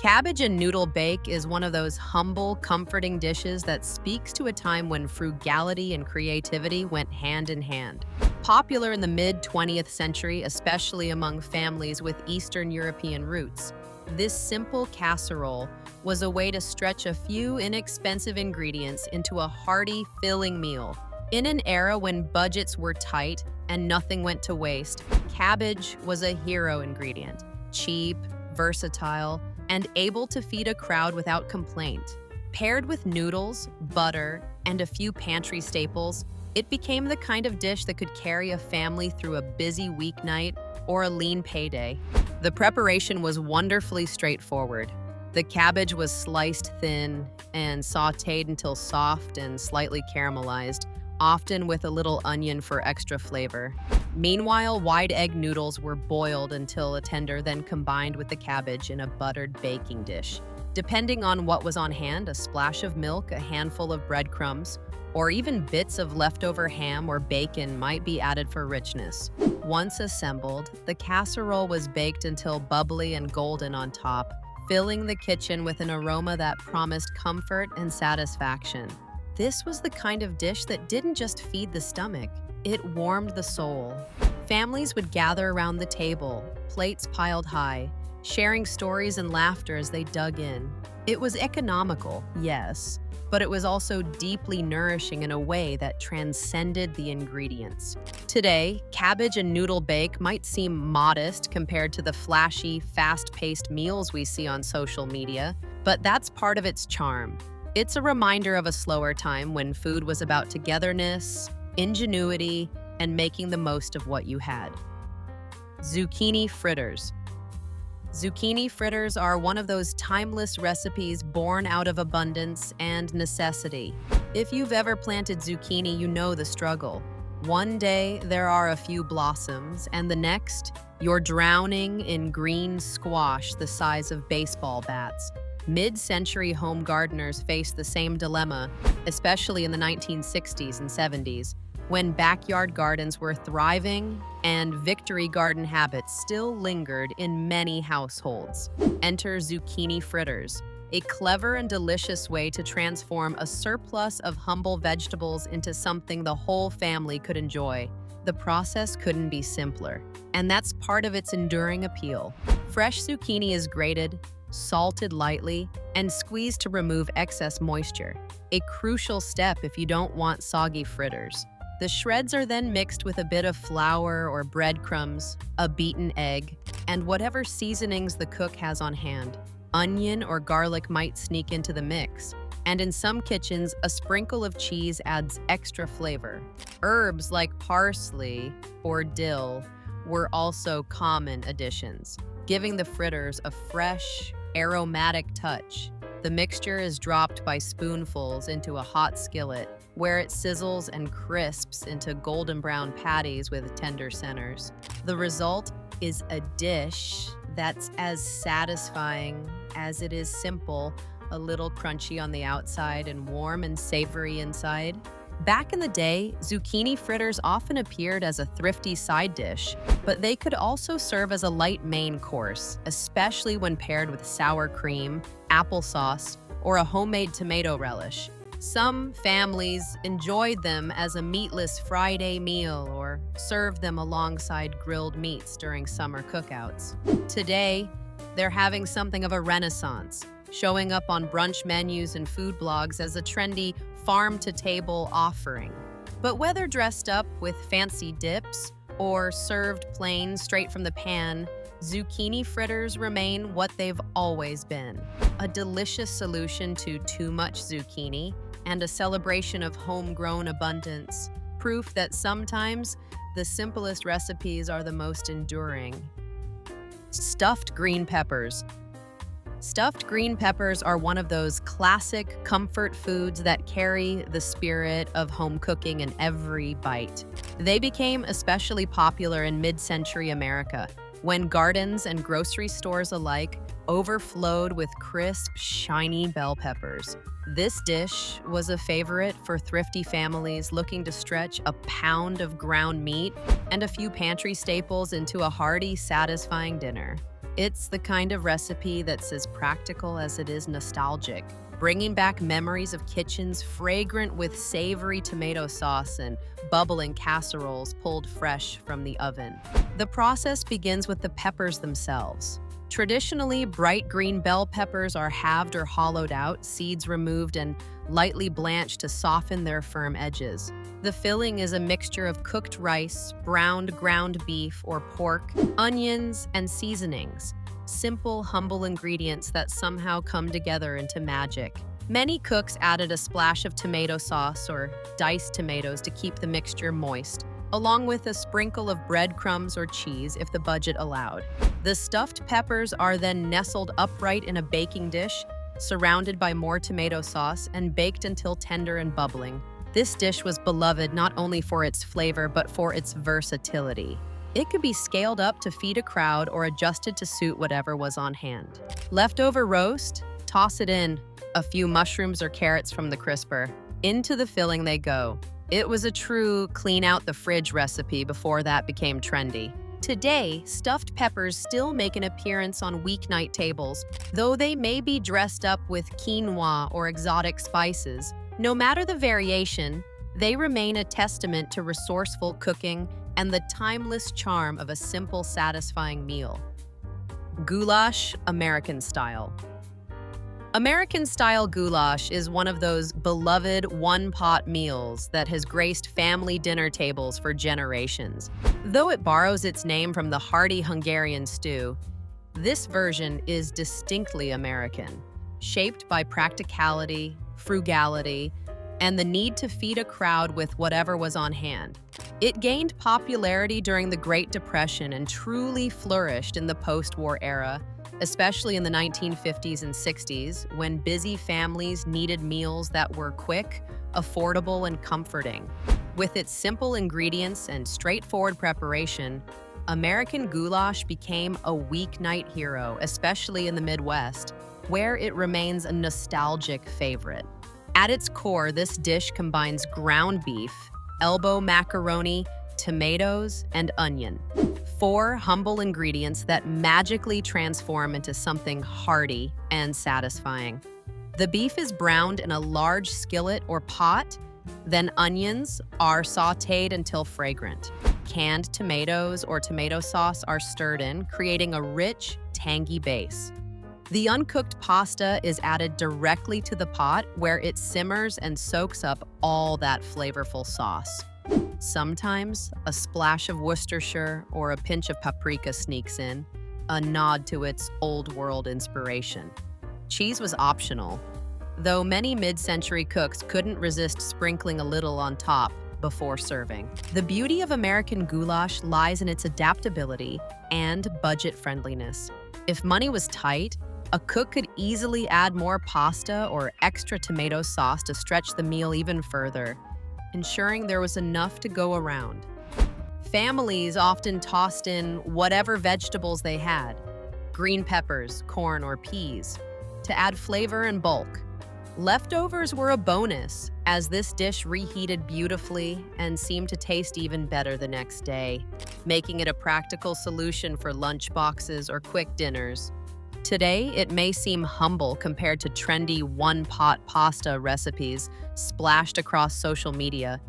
Cabbage and noodle bake is one of those humble, comforting dishes that speaks to a time when frugality and creativity went hand in hand. Popular in the mid-20th century, especially among families with Eastern European roots, this simple casserole was a way to stretch a few inexpensive ingredients into a hearty, filling meal. In an era when budgets were tight and nothing went to waste, cabbage was a hero ingredient. Cheap, versatile, and able to feed a crowd without complaint. Paired with noodles, butter, and a few pantry staples, it became the kind of dish that could carry a family through a busy weeknight or a lean payday. The preparation was wonderfully straightforward. The cabbage was sliced thin and sautéed until soft and slightly caramelized, often with a little onion for extra flavor. Meanwhile, wide egg noodles were boiled until tender, then combined with the cabbage in a buttered baking dish. Depending on what was on hand, a splash of milk, a handful of breadcrumbs, or even bits of leftover ham or bacon might be added for richness. Once assembled, the casserole was baked until bubbly and golden on top, filling the kitchen with an aroma that promised comfort and satisfaction. This was the kind of dish that didn't just feed the stomach, it warmed the soul. Families would gather around the table, plates piled high, sharing stories and laughter as they dug in. It was economical, yes, but it was also deeply nourishing in a way that transcended the ingredients. Today, cabbage and noodle bake might seem modest compared to the flashy, fast-paced meals we see on social media, but that's part of its charm. It's a reminder of a slower time when food was about togetherness, ingenuity, and making the most of what you had. Zucchini fritters. Zucchini fritters are one of those timeless recipes born out of abundance and necessity. If you've ever planted zucchini, you know the struggle. One day, there are a few blossoms, and the next, you're drowning in green squash the size of baseball bats. Mid-century home gardeners faced the same dilemma, especially in the 1960s and 70s, when backyard gardens were thriving and victory garden habits still lingered in many households. Enter zucchini fritters, a clever and delicious way to transform a surplus of humble vegetables into something the whole family could enjoy. The process couldn't be simpler, and that's part of its enduring appeal. Fresh zucchini is grated, salted lightly, and squeezed to remove excess moisture, a crucial step if you don't want soggy fritters. The shreds are then mixed with a bit of flour or breadcrumbs, a beaten egg, and whatever seasonings the cook has on hand. Onion or garlic might sneak into the mix, and in some kitchens, a sprinkle of cheese adds extra flavor. Herbs like parsley or dill were also common additions, giving the fritters a fresh, aromatic touch. The mixture is dropped by spoonfuls into a hot skillet, where it sizzles and crisps into golden brown patties with tender centers. The result is a dish that's as satisfying as it is simple, a little crunchy on the outside and warm and savory inside. Back in the day, zucchini fritters often appeared as a thrifty side dish, but they could also serve as a light main course, especially when paired with sour cream, applesauce, or a homemade tomato relish. Some families enjoyed them as a meatless Friday meal or served them alongside grilled meats during summer cookouts. Today, they're having something of a renaissance, showing up on brunch menus and food blogs as a trendy farm-to-table offering. But whether dressed up with fancy dips or served plain straight from the pan, zucchini fritters remain what they've always been: a delicious solution to too much zucchini and a celebration of homegrown abundance, proof that sometimes the simplest recipes are the most enduring. Stuffed green peppers. Stuffed green peppers are one of those classic comfort foods that carry the spirit of home cooking in every bite. They became especially popular in mid-century America, when gardens and grocery stores alike overflowed with crisp, shiny bell peppers. This dish was a favorite for thrifty families looking to stretch a pound of ground meat and a few pantry staples into a hearty, satisfying dinner. It's the kind of recipe that's as practical as it is nostalgic, bringing back memories of kitchens fragrant with savory tomato sauce and bubbling casseroles pulled fresh from the oven. The process begins with the peppers themselves. Traditionally, bright green bell peppers are halved or hollowed out, seeds removed, and lightly blanched to soften their firm edges. The filling is a mixture of cooked rice, browned ground beef or pork, onions, and seasonings. Simple, humble ingredients that somehow come together into magic. Many cooks added a splash of tomato sauce or diced tomatoes to keep the mixture moist, along with a sprinkle of breadcrumbs or cheese if the budget allowed. The stuffed peppers are then nestled upright in a baking dish, surrounded by more tomato sauce, and baked until tender and bubbling. This dish was beloved not only for its flavor, but for its versatility. It could be scaled up to feed a crowd or adjusted to suit whatever was on hand. Leftover roast? Toss it in. A few mushrooms or carrots from the crisper. Into the filling they go. It was a true clean out the fridge recipe before that became trendy. Today, stuffed peppers still make an appearance on weeknight tables, though they may be dressed up with quinoa or exotic spices. No matter the variation, they remain a testament to resourceful cooking and the timeless charm of a simple, satisfying meal. Goulash, American style. American-style goulash is one of those beloved one-pot meals that has graced family dinner tables for generations. Though it borrows its name from the hearty Hungarian stew, this version is distinctly American, shaped by practicality, frugality, and the need to feed a crowd with whatever was on hand. It gained popularity during the Great Depression and truly flourished in the post-war era, especially in the 1950s and 60s, when busy families needed meals that were quick, affordable, and comforting. With its simple ingredients and straightforward preparation, American goulash became a weeknight hero, especially in the Midwest, where it remains a nostalgic favorite. At its core, this dish combines ground beef, elbow macaroni, tomatoes, and onion. 4 humble ingredients that magically transform into something hearty and satisfying. The beef is browned in a large skillet or pot, then onions are sautéed until fragrant. Canned tomatoes or tomato sauce are stirred in, creating a rich, tangy base. The uncooked pasta is added directly to the pot, where it simmers and soaks up all that flavorful sauce. Sometimes, a splash of Worcestershire or a pinch of paprika sneaks in, a nod to its old-world inspiration. Cheese was optional, though many mid-century cooks couldn't resist sprinkling a little on top before serving. The beauty of American goulash lies in its adaptability and budget-friendliness. If money was tight, a cook could easily add more pasta or extra tomato sauce to stretch the meal even further, ensuring there was enough to go around. Families often tossed in whatever vegetables they had, green peppers, corn, or peas to add flavor and bulk. Leftovers were a bonus, as this dish reheated beautifully and seemed to taste even better the next day, making it a practical solution for lunch boxes or quick dinners. Today, it may seem humble compared to trendy one-pot pasta recipes splashed across social media,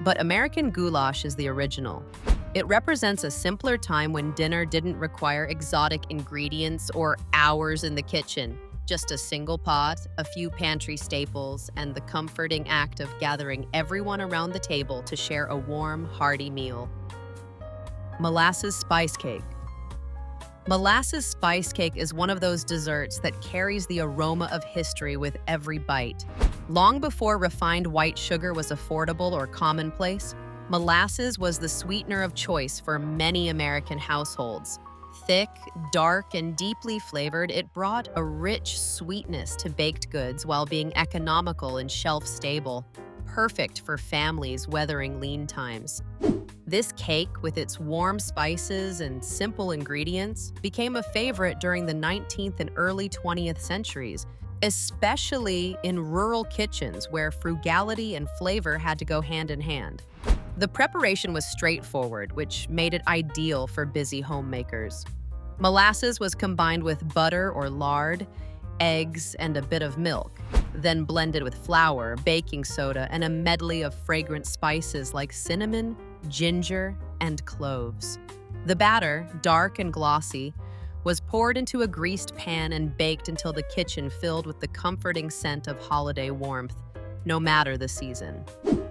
but American goulash is the original. It represents a simpler time when dinner didn't require exotic ingredients or hours in the kitchen. Just a single pot, a few pantry staples, and the comforting act of gathering everyone around the table to share a warm, hearty meal. Molasses spice cake. Molasses spice cake is one of those desserts that carries the aroma of history with every bite. Long before refined white sugar was affordable or commonplace, molasses was the sweetener of choice for many American households. Thick, dark, and deeply flavored, it brought a rich sweetness to baked goods while being economical and shelf-stable, perfect for families weathering lean times. This cake, with its warm spices and simple ingredients, became a favorite during the 19th and early 20th centuries, especially in rural kitchens where frugality and flavor had to go hand in hand. The preparation was straightforward, which made it ideal for busy homemakers. Molasses was combined with butter or lard, eggs, and a bit of milk, then blended with flour, baking soda, and a medley of fragrant spices like cinnamon, ginger, and cloves. The batter, dark and glossy, was poured into a greased pan and baked until the kitchen filled with the comforting scent of holiday warmth, no matter the season.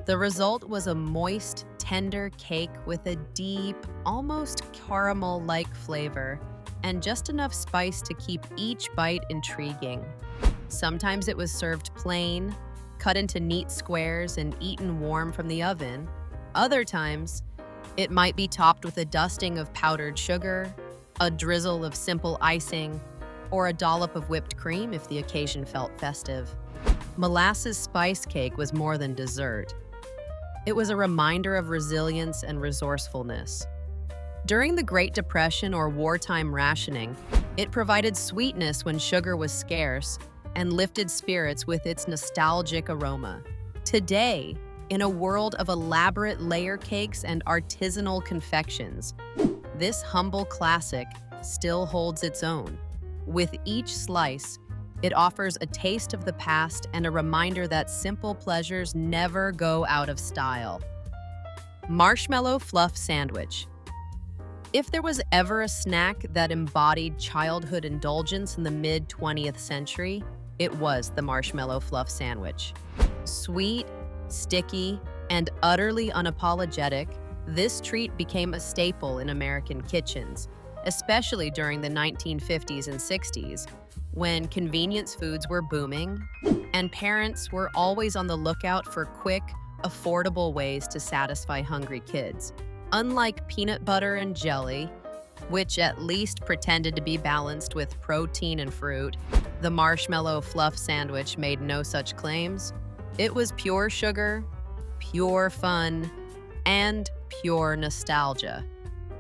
The result was a moist, tender cake with a deep, almost caramel-like flavor and just enough spice to keep each bite intriguing. Sometimes it was served plain, cut into neat squares and eaten warm from the oven. Other times, it might be topped with a dusting of powdered sugar, a drizzle of simple icing, or a dollop of whipped cream if the occasion felt festive. Molasses spice cake was more than dessert. It was a reminder of resilience and resourcefulness. During the Great Depression or wartime rationing, it provided sweetness when sugar was scarce and lifted spirits with its nostalgic aroma. Today, in a world of elaborate layer cakes and artisanal confections, this humble classic still holds its own. With each slice, it offers a taste of the past and a reminder that simple pleasures never go out of style. Marshmallow fluff sandwich. If there was ever a snack that embodied childhood indulgence in the mid-20th century, it was the marshmallow fluff sandwich. Sweet, sticky, and utterly unapologetic, this treat became a staple in American kitchens, especially during the 1950s and 60s, when convenience foods were booming and parents were always on the lookout for quick, affordable ways to satisfy hungry kids. Unlike peanut butter and jelly, which at least pretended to be balanced with protein and fruit, the marshmallow fluff sandwich made no such claims. It was pure sugar, pure fun, and pure nostalgia.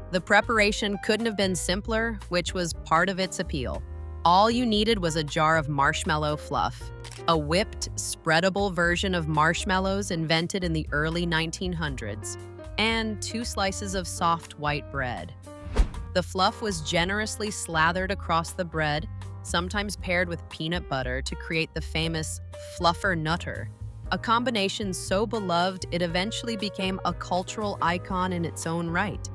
The preparation couldn't have been simpler, which was part of its appeal. All you needed was a jar of marshmallow fluff, a whipped, spreadable version of marshmallows invented in the early 1900s, and 2 slices of soft white bread. The fluff was generously slathered across the bread, sometimes paired with peanut butter to create the famous fluffer nutter, a combination so beloved it eventually became a cultural icon in its own right.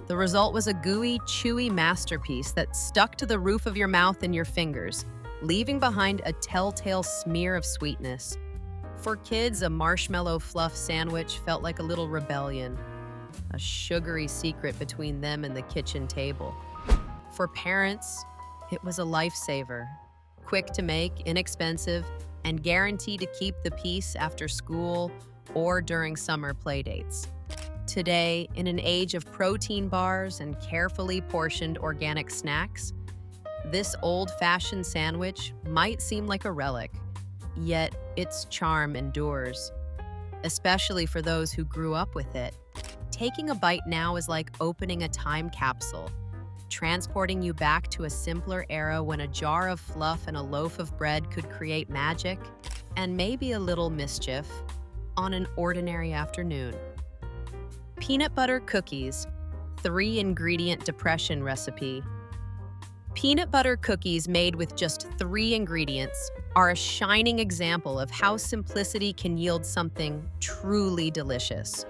The result was a gooey, chewy masterpiece that stuck to the roof of your mouth and your fingers, leaving behind a telltale smear of sweetness. For kids, a marshmallow fluff sandwich felt like a little rebellion, a sugary secret between them and the kitchen table. For parents, it was a lifesaver, quick to make, inexpensive, and guaranteed to keep the peace after school or during summer playdates. Today, in an age of protein bars and carefully portioned organic snacks, this old-fashioned sandwich might seem like a relic, yet its charm endures, especially for those who grew up with it. Taking a bite now is like opening a time capsule, transporting you back to a simpler era when a jar of fluff and a loaf of bread could create magic and maybe a little mischief on an ordinary afternoon. Peanut butter cookies, 3-ingredient depression recipe. Peanut butter cookies made with just 3 ingredients are a shining example of how simplicity can yield something truly delicious.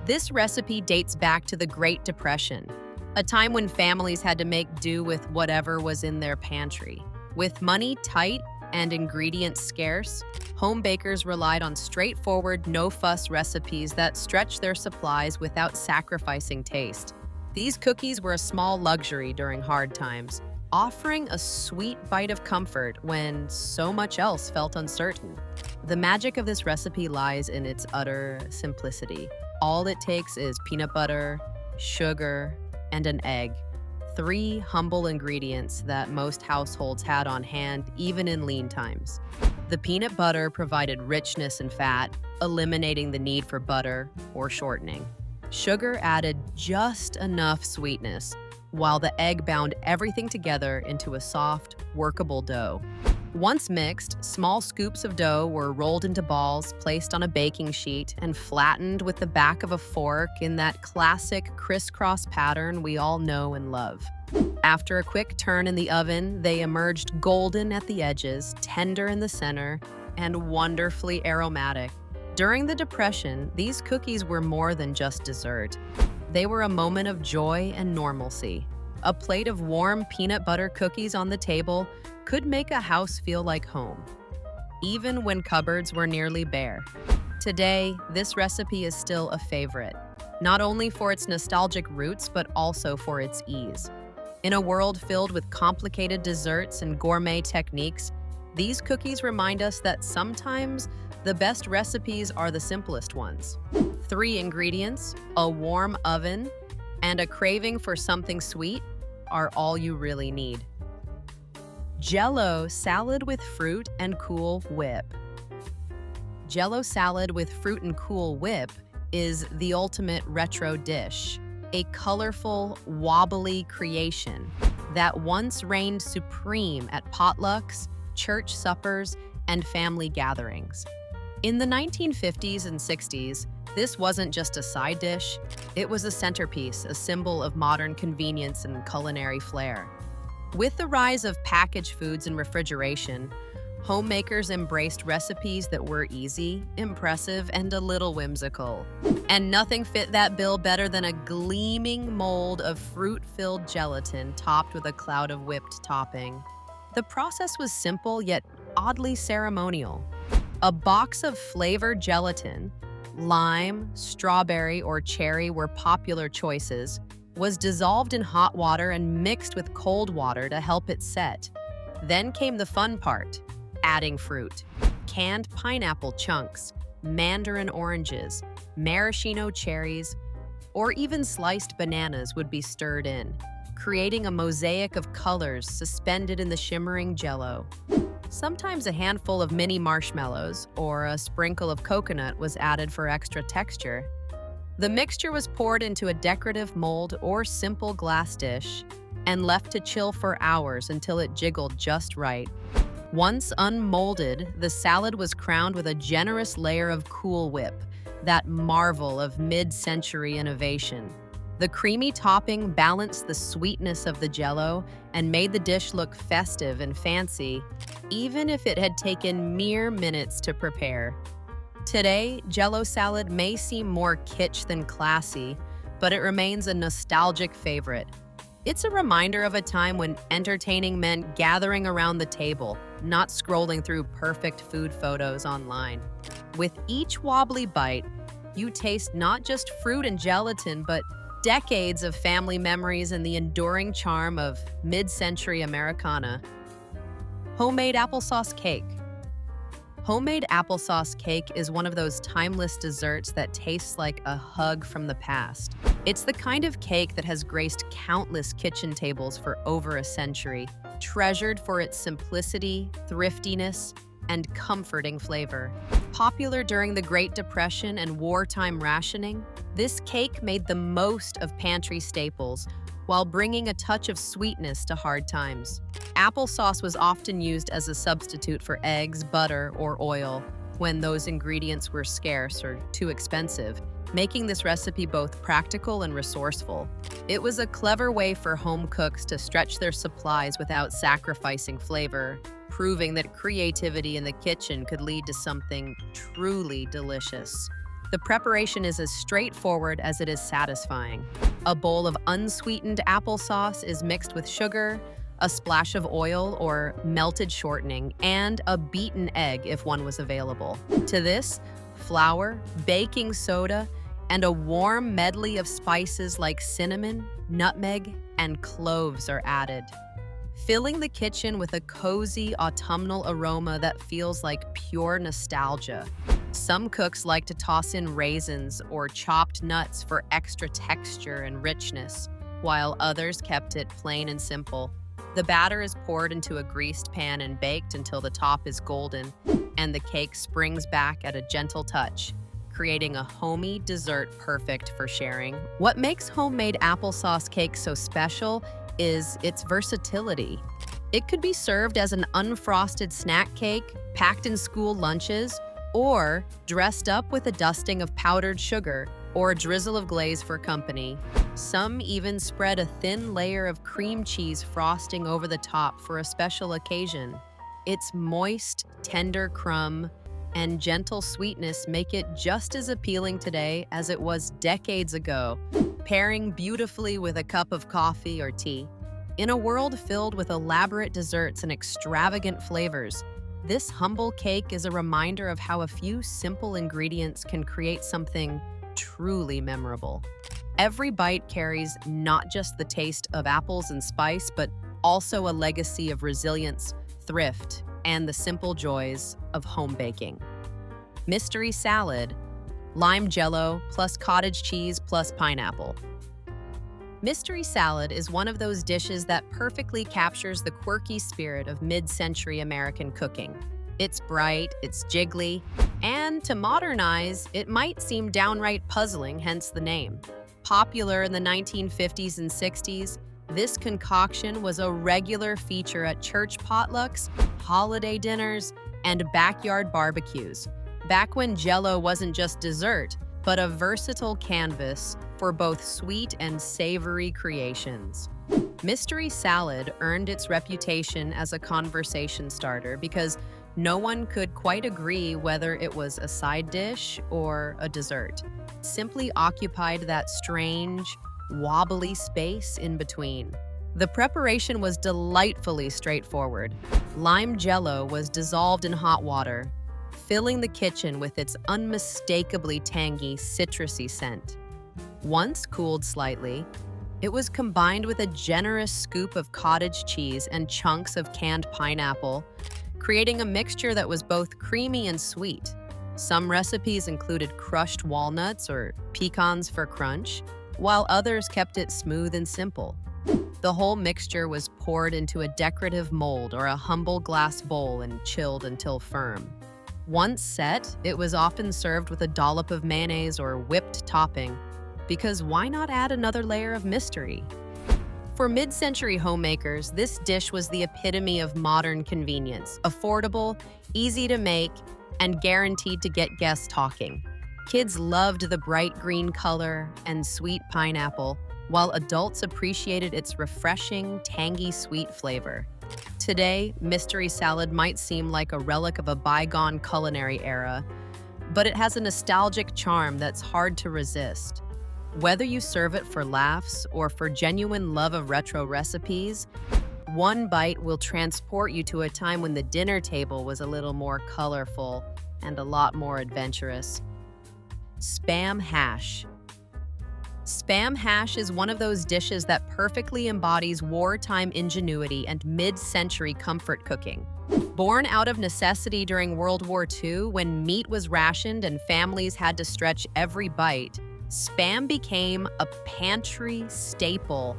This recipe dates back to the Great Depression, a time when families had to make do with whatever was in their pantry. With money tight and ingredients scarce, home bakers relied on straightforward, no-fuss recipes that stretched their supplies without sacrificing taste. These cookies were a small luxury during hard times, offering a sweet bite of comfort when so much else felt uncertain. The magic of this recipe lies in its utter simplicity. All it takes is peanut butter, sugar, and an egg. 3 humble ingredients that most households had on hand, even in lean times. The peanut butter provided richness and fat, eliminating the need for butter or shortening. Sugar added just enough sweetness, while the egg bound everything together into a soft, workable dough. Once mixed, small scoops of dough were rolled into balls, placed on a baking sheet, and flattened with the back of a fork in that classic crisscross pattern we all know and love. After a quick turn in the oven, they emerged golden at the edges, tender in the center, and wonderfully aromatic. During the Depression, these cookies were more than just dessert. They were a moment of joy and normalcy. A plate of warm peanut butter cookies on the table could make a house feel like home, even when cupboards were nearly bare. Today, this recipe is still a favorite, not only for its nostalgic roots, but also for its ease. In a world filled with complicated desserts and gourmet techniques, these cookies remind us that sometimes the best recipes are the simplest ones. 3 ingredients, a warm oven, and a craving for something sweet are all you really need. Jell-O salad with fruit and Cool Whip. Jell-O salad with fruit and Cool Whip is the ultimate retro dish, a colorful, wobbly creation that once reigned supreme at potlucks, church suppers, and family gatherings. In the 1950s and 60s, this wasn't just a side dish, it was a centerpiece, a symbol of modern convenience and culinary flair. With the rise of packaged foods and refrigeration, homemakers embraced recipes that were easy, impressive, and a little whimsical. And nothing fit that bill better than a gleaming mold of fruit-filled gelatin topped with a cloud of whipped topping. The process was simple yet oddly ceremonial. A box of flavored gelatin, lime, strawberry, or cherry were popular choices, was dissolved in hot water and mixed with cold water to help it set. Then came the fun part, adding fruit. Canned pineapple chunks, mandarin oranges, maraschino cherries, or even sliced bananas would be stirred in, creating a mosaic of colors suspended in the shimmering Jell-O. Sometimes a handful of mini marshmallows or a sprinkle of coconut was added for extra texture. The mixture was poured into a decorative mold or simple glass dish and left to chill for hours until it jiggled just right. Once unmolded, the salad was crowned with a generous layer of Cool Whip, that marvel of mid-century innovation. The creamy topping balanced the sweetness of the Jell-O and made the dish look festive and fancy, even if it had taken mere minutes to prepare. Today, Jell-O salad may seem more kitsch than classy, but it remains a nostalgic favorite. It's a reminder of a time when entertaining meant gathering around the table, not scrolling through perfect food photos online. With each wobbly bite, you taste not just fruit and gelatin, but decades of family memories and the enduring charm of mid-century Americana. Homemade applesauce cake. Homemade applesauce cake is one of those timeless desserts that tastes like a hug from the past. It's the kind of cake that has graced countless kitchen tables for over a century, treasured for its simplicity, thriftiness, and comforting flavor. Popular during the Great Depression and wartime rationing, this cake made the most of pantry staples while bringing a touch of sweetness to hard times. Applesauce was often used as a substitute for eggs, butter, or oil when those ingredients were scarce or too expensive, making this recipe both practical and resourceful. It was a clever way for home cooks to stretch their supplies without sacrificing flavor, proving that creativity in the kitchen could lead to something truly delicious. The preparation is as straightforward as it is satisfying. A bowl of unsweetened applesauce is mixed with sugar, a splash of oil or melted shortening, and a beaten egg if one was available. To this, flour, baking soda, and a warm medley of spices like cinnamon, nutmeg, and cloves are added, filling the kitchen with a cozy autumnal aroma that feels like pure nostalgia. Some cooks like to toss in raisins or chopped nuts for extra texture and richness, while others kept it plain and simple. The batter is poured into a greased pan and baked until the top is golden, and the cake springs back at a gentle touch, creating a homey dessert perfect for sharing. What makes homemade applesauce cake so special is its versatility. It could be served as an unfrosted snack cake, packed in school lunches, or dressed up with a dusting of powdered sugar or a drizzle of glaze for company. Some even spread a thin layer of cream cheese frosting over the top for a special occasion. Its moist, tender crumb and gentle sweetness make it just as appealing today as it was decades ago, pairing beautifully with a cup of coffee or tea. In a world filled with elaborate desserts and extravagant flavors, this humble cake is a reminder of how a few simple ingredients can create something truly memorable. Every bite carries not just the taste of apples and spice, but also a legacy of resilience, thrift, and the simple joys of home baking. Mystery salad, lime jello plus cottage cheese plus pineapple. Mystery salad is one of those dishes that perfectly captures the quirky spirit of mid-century American cooking. It's bright, it's jiggly, and to modernize, it might seem downright puzzling, hence the name. Popular in the 1950s and 60s, this concoction was a regular feature at church potlucks, holiday dinners, and backyard barbecues, back when Jell-O wasn't just dessert, but a versatile canvas for both sweet and savory creations. Mystery salad earned its reputation as a conversation starter because no one could quite agree whether it was a side dish or a dessert. It simply occupied that strange, wobbly space in between. The preparation was delightfully straightforward. Lime Jell-O was dissolved in hot water, filling the kitchen with its unmistakably tangy, citrusy scent. Once cooled slightly, it was combined with a generous scoop of cottage cheese and chunks of canned pineapple, creating a mixture that was both creamy and sweet. Some recipes included crushed walnuts or pecans for crunch, while others kept it smooth and simple. The whole mixture was poured into a decorative mold or a humble glass bowl and chilled until firm. Once set, it was often served with a dollop of mayonnaise or whipped topping, because why not add another layer of mystery? For mid-century homemakers, this dish was the epitome of modern convenience, affordable, easy to make, and guaranteed to get guests talking. Kids loved the bright green color and sweet pineapple, while adults appreciated its refreshing, tangy sweet flavor. Today, mystery salad might seem like a relic of a bygone culinary era, but it has a nostalgic charm that's hard to resist. Whether you serve it for laughs or for genuine love of retro recipes, one bite will transport you to a time when the dinner table was a little more colorful and a lot more adventurous. Spam hash. Spam hash is one of those dishes that perfectly embodies wartime ingenuity and mid-century comfort cooking. Born out of necessity during World War II, when meat was rationed and families had to stretch every bite, Spam became a pantry staple.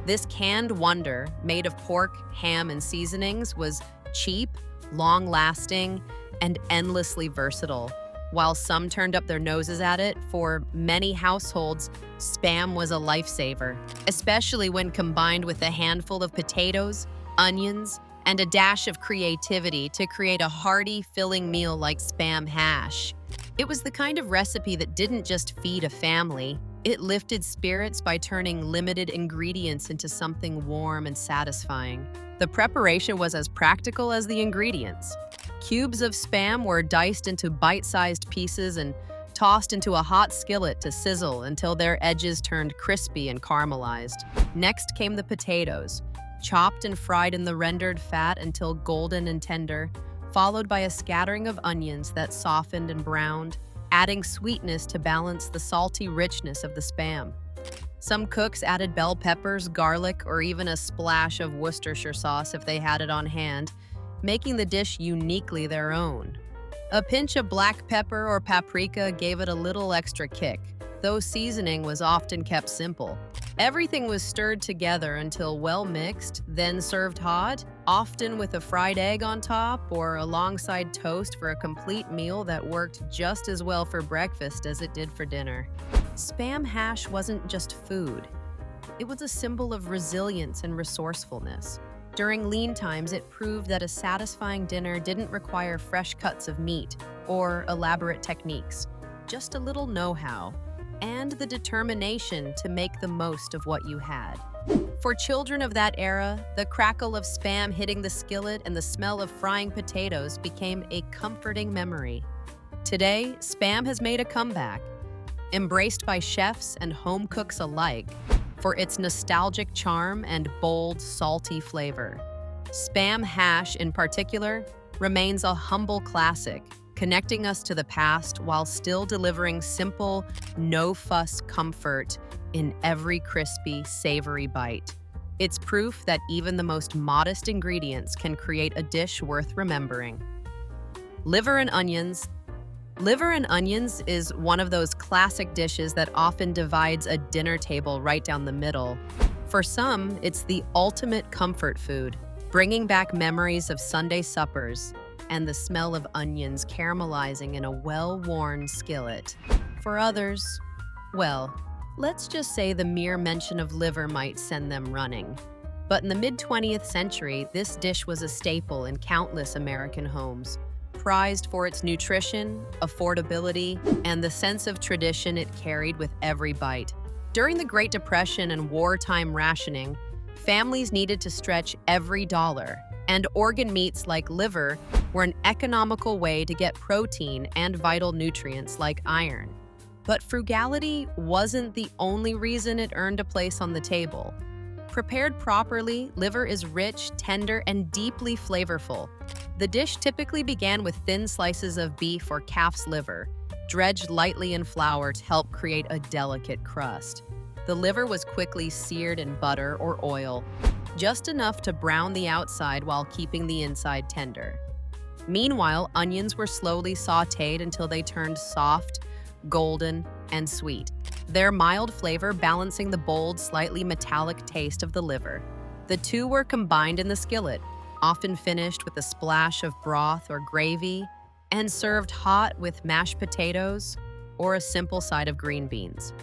This canned wonder, made of pork, ham, and seasonings, was cheap, long-lasting, and endlessly versatile. While some turned up their noses at it, for many households, Spam was a lifesaver, especially when combined with a handful of potatoes, onions, and a dash of creativity to create a hearty, filling meal like Spam hash. It was the kind of recipe that didn't just feed a family, it lifted spirits by turning limited ingredients into something warm and satisfying. The preparation was as practical as the ingredients. Cubes of Spam were diced into bite-sized pieces and tossed into a hot skillet to sizzle until their edges turned crispy and caramelized. Next came the potatoes, chopped and fried in the rendered fat until golden and tender, followed by a scattering of onions that softened and browned, adding sweetness to balance the salty richness of the Spam. Some cooks added bell peppers, garlic, or even a splash of Worcestershire sauce if they had it on hand, making the dish uniquely their own. A pinch of black pepper or paprika gave it a little extra kick, though seasoning was often kept simple. Everything was stirred together until well mixed, then served hot, often with a fried egg on top or alongside toast for a complete meal that worked just as well for breakfast as it did for dinner. Spam hash wasn't just food. It was a symbol of resilience and resourcefulness. During lean times, it proved that a satisfying dinner didn't require fresh cuts of meat or elaborate techniques, just a little know-how and the determination to make the most of what you had. For children of that era, the crackle of Spam hitting the skillet and the smell of frying potatoes became a comforting memory. Today, Spam has made a comeback, embraced by chefs and home cooks alike for its nostalgic charm and bold, salty flavor. Spam hash, in particular, remains a humble classic, connecting us to the past while still delivering simple, no-fuss comfort in every crispy, savory bite. It's proof that even the most modest ingredients can create a dish worth remembering. Liver and onions. Liver and onions is one of those classic dishes that often divides a dinner table right down the middle. For some, it's the ultimate comfort food, bringing back memories of Sunday suppers and the smell of onions caramelizing in a well-worn skillet. For others, well, let's just say the mere mention of liver might send them running. But in the mid-20th century, this dish was a staple in countless American homes, prized for its nutrition, affordability, and the sense of tradition it carried with every bite. During the Great Depression and wartime rationing, families needed to stretch every dollar, and organ meats like liver were an economical way to get protein and vital nutrients like iron. But frugality wasn't the only reason it earned a place on the table. Prepared properly, liver is rich, tender, and deeply flavorful. The dish typically began with thin slices of beef or calf's liver, dredged lightly in flour to help create a delicate crust. The liver was quickly seared in butter or oil, just enough to brown the outside while keeping the inside tender. Meanwhile, onions were slowly sautéed until they turned soft, golden, and sweet, their mild flavor balancing the bold, slightly metallic taste of the liver. The two were combined in the skillet, often finished with a splash of broth or gravy, and served hot with mashed potatoes or a simple side of green beans.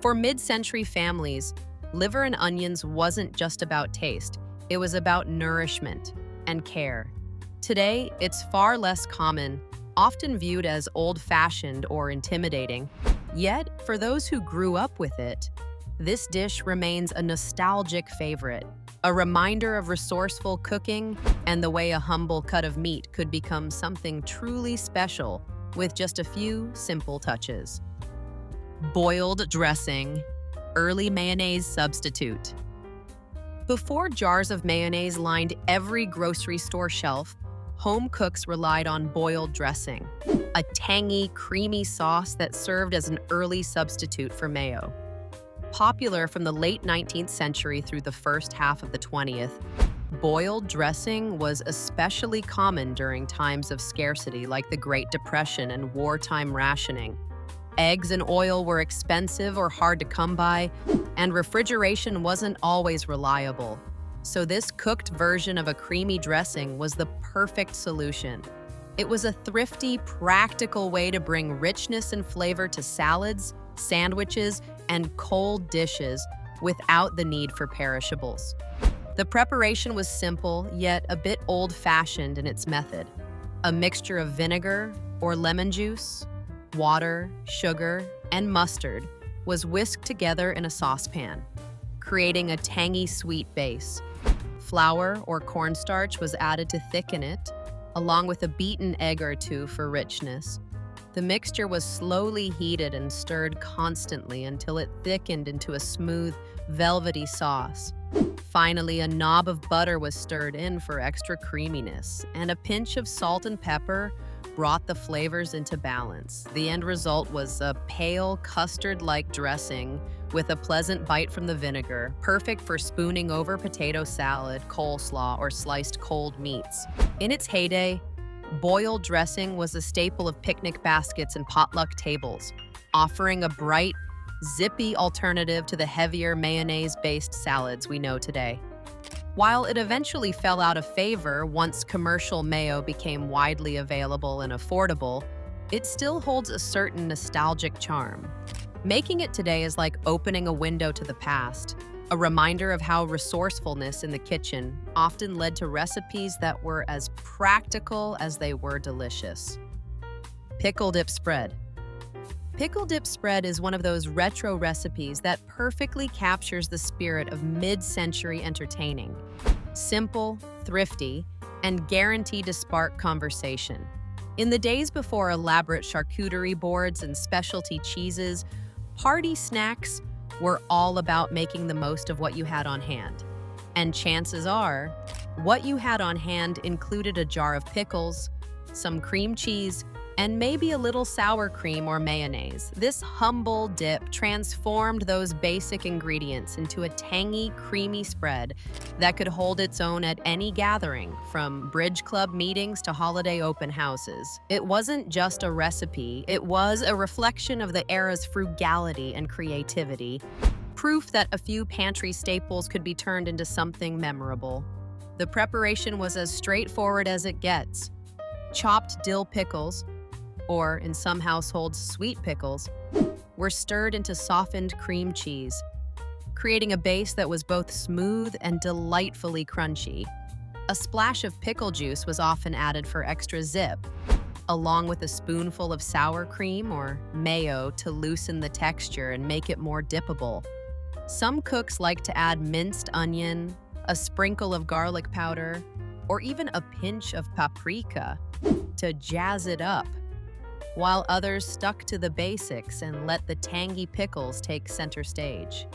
For mid-century families, liver and onions wasn't just about taste, it was about nourishment and care. Today, it's far less common, often viewed as old-fashioned or intimidating. Yet, for those who grew up with it, this dish remains a nostalgic favorite, a reminder of resourceful cooking and the way a humble cut of meat could become something truly special with just a few simple touches. Boiled dressing, early mayonnaise substitute. Before jars of mayonnaise lined every grocery store shelf, home cooks relied on boiled dressing, a tangy, creamy sauce that served as an early substitute for mayo. Popular from the late 19th century through the first half of the 20th, boiled dressing was especially common during times of scarcity like the Great Depression and wartime rationing. Eggs and oil were expensive or hard to come by, and refrigeration wasn't always reliable. So this cooked version of a creamy dressing was the perfect solution. It was a thrifty, practical way to bring richness and flavor to salads, sandwiches, and cold dishes without the need for perishables. The preparation was simple, yet a bit old-fashioned in its method. A mixture of vinegar or lemon juice, water, sugar, and mustard was whisked together in a saucepan, creating a tangy sweet base. Flour or cornstarch was added to thicken it, along with a beaten egg or two for richness. The mixture was slowly heated and stirred constantly until it thickened into a smooth, velvety sauce. Finally, a knob of butter was stirred in for extra creaminess, and a pinch of salt and pepper brought the flavors into balance. The end result was a pale, custard-like dressing with a pleasant bite from the vinegar, perfect for spooning over potato salad, coleslaw, or sliced cold meats. In its heyday, boiled dressing was a staple of picnic baskets and potluck tables, offering a bright, zippy alternative to the heavier mayonnaise-based salads we know today. While it eventually fell out of favor once commercial mayo became widely available and affordable, it still holds a certain nostalgic charm. Making it today is like opening a window to the past, a reminder of how resourcefulness in the kitchen often led to recipes that were as practical as they were delicious. Pickle dip spread. Pickle dip spread is one of those retro recipes that perfectly captures the spirit of mid-century entertaining. Simple, thrifty, and guaranteed to spark conversation. In the days before elaborate charcuterie boards and specialty cheeses, party snacks were all about making the most of what you had on hand. And chances are, what you had on hand included a jar of pickles, some cream cheese, and maybe a little sour cream or mayonnaise. This humble dip transformed those basic ingredients into a tangy, creamy spread that could hold its own at any gathering, from bridge club meetings to holiday open houses. It wasn't just a recipe, it was a reflection of the era's frugality and creativity, proof that a few pantry staples could be turned into something memorable. The preparation was as straightforward as it gets. Chopped dill pickles, or in some households, sweet pickles, were stirred into softened cream cheese, creating a base that was both smooth and delightfully crunchy. A splash of pickle juice was often added for extra zip, along with a spoonful of sour cream or mayo to loosen the texture and make it more dippable. Some cooks like to add minced onion, a sprinkle of garlic powder, or even a pinch of paprika to jazz it up, while others stuck to the basics and let the tangy pickles take center stage.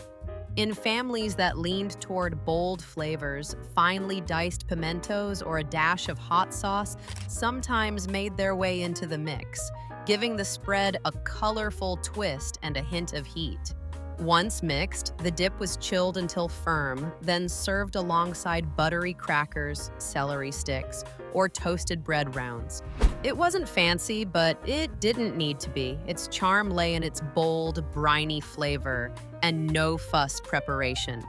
In families that leaned toward bold flavors, finely diced pimentos or a dash of hot sauce sometimes made their way into the mix, giving the spread a colorful twist and a hint of heat. Once mixed, the dip was chilled until firm, then served alongside buttery crackers, celery sticks, or toasted bread rounds. It wasn't fancy, but it didn't need to be. Its charm lay in its bold, briny flavor and no-fuss preparation.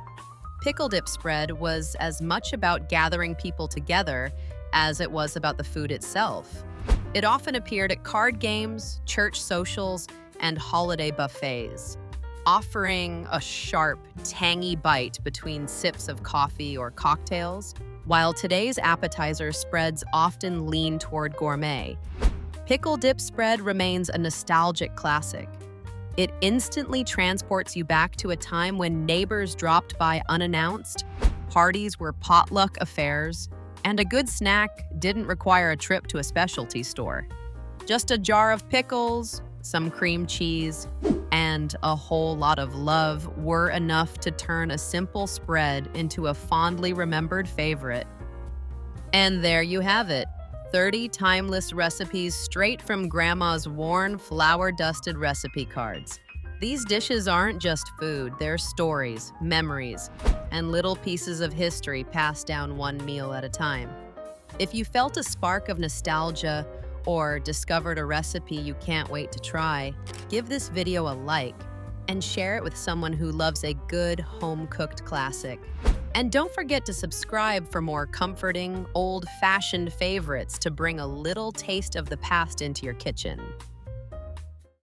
Pickle dip spread was as much about gathering people together as it was about the food itself. It often appeared at card games, church socials, and holiday buffets, offering a sharp, tangy bite between sips of coffee or cocktails. While today's appetizer spreads often lean toward gourmet, pickle dip spread remains a nostalgic classic. It instantly transports you back to a time when neighbors dropped by unannounced, parties were potluck affairs, and a good snack didn't require a trip to a specialty store. Just a jar of pickles, some cream cheese, and a whole lot of love were enough to turn a simple spread into a fondly remembered favorite. And there you have it, 30 timeless recipes straight from Grandma's worn, flour-dusted recipe cards. These dishes aren't just food, they're stories, memories, and little pieces of history passed down one meal at a time. If you felt a spark of nostalgia or discovered a recipe you can't wait to try, give this video a like and share it with someone who loves a good home-cooked classic. And don't forget to subscribe for more comforting, old-fashioned favorites to bring a little taste of the past into your kitchen.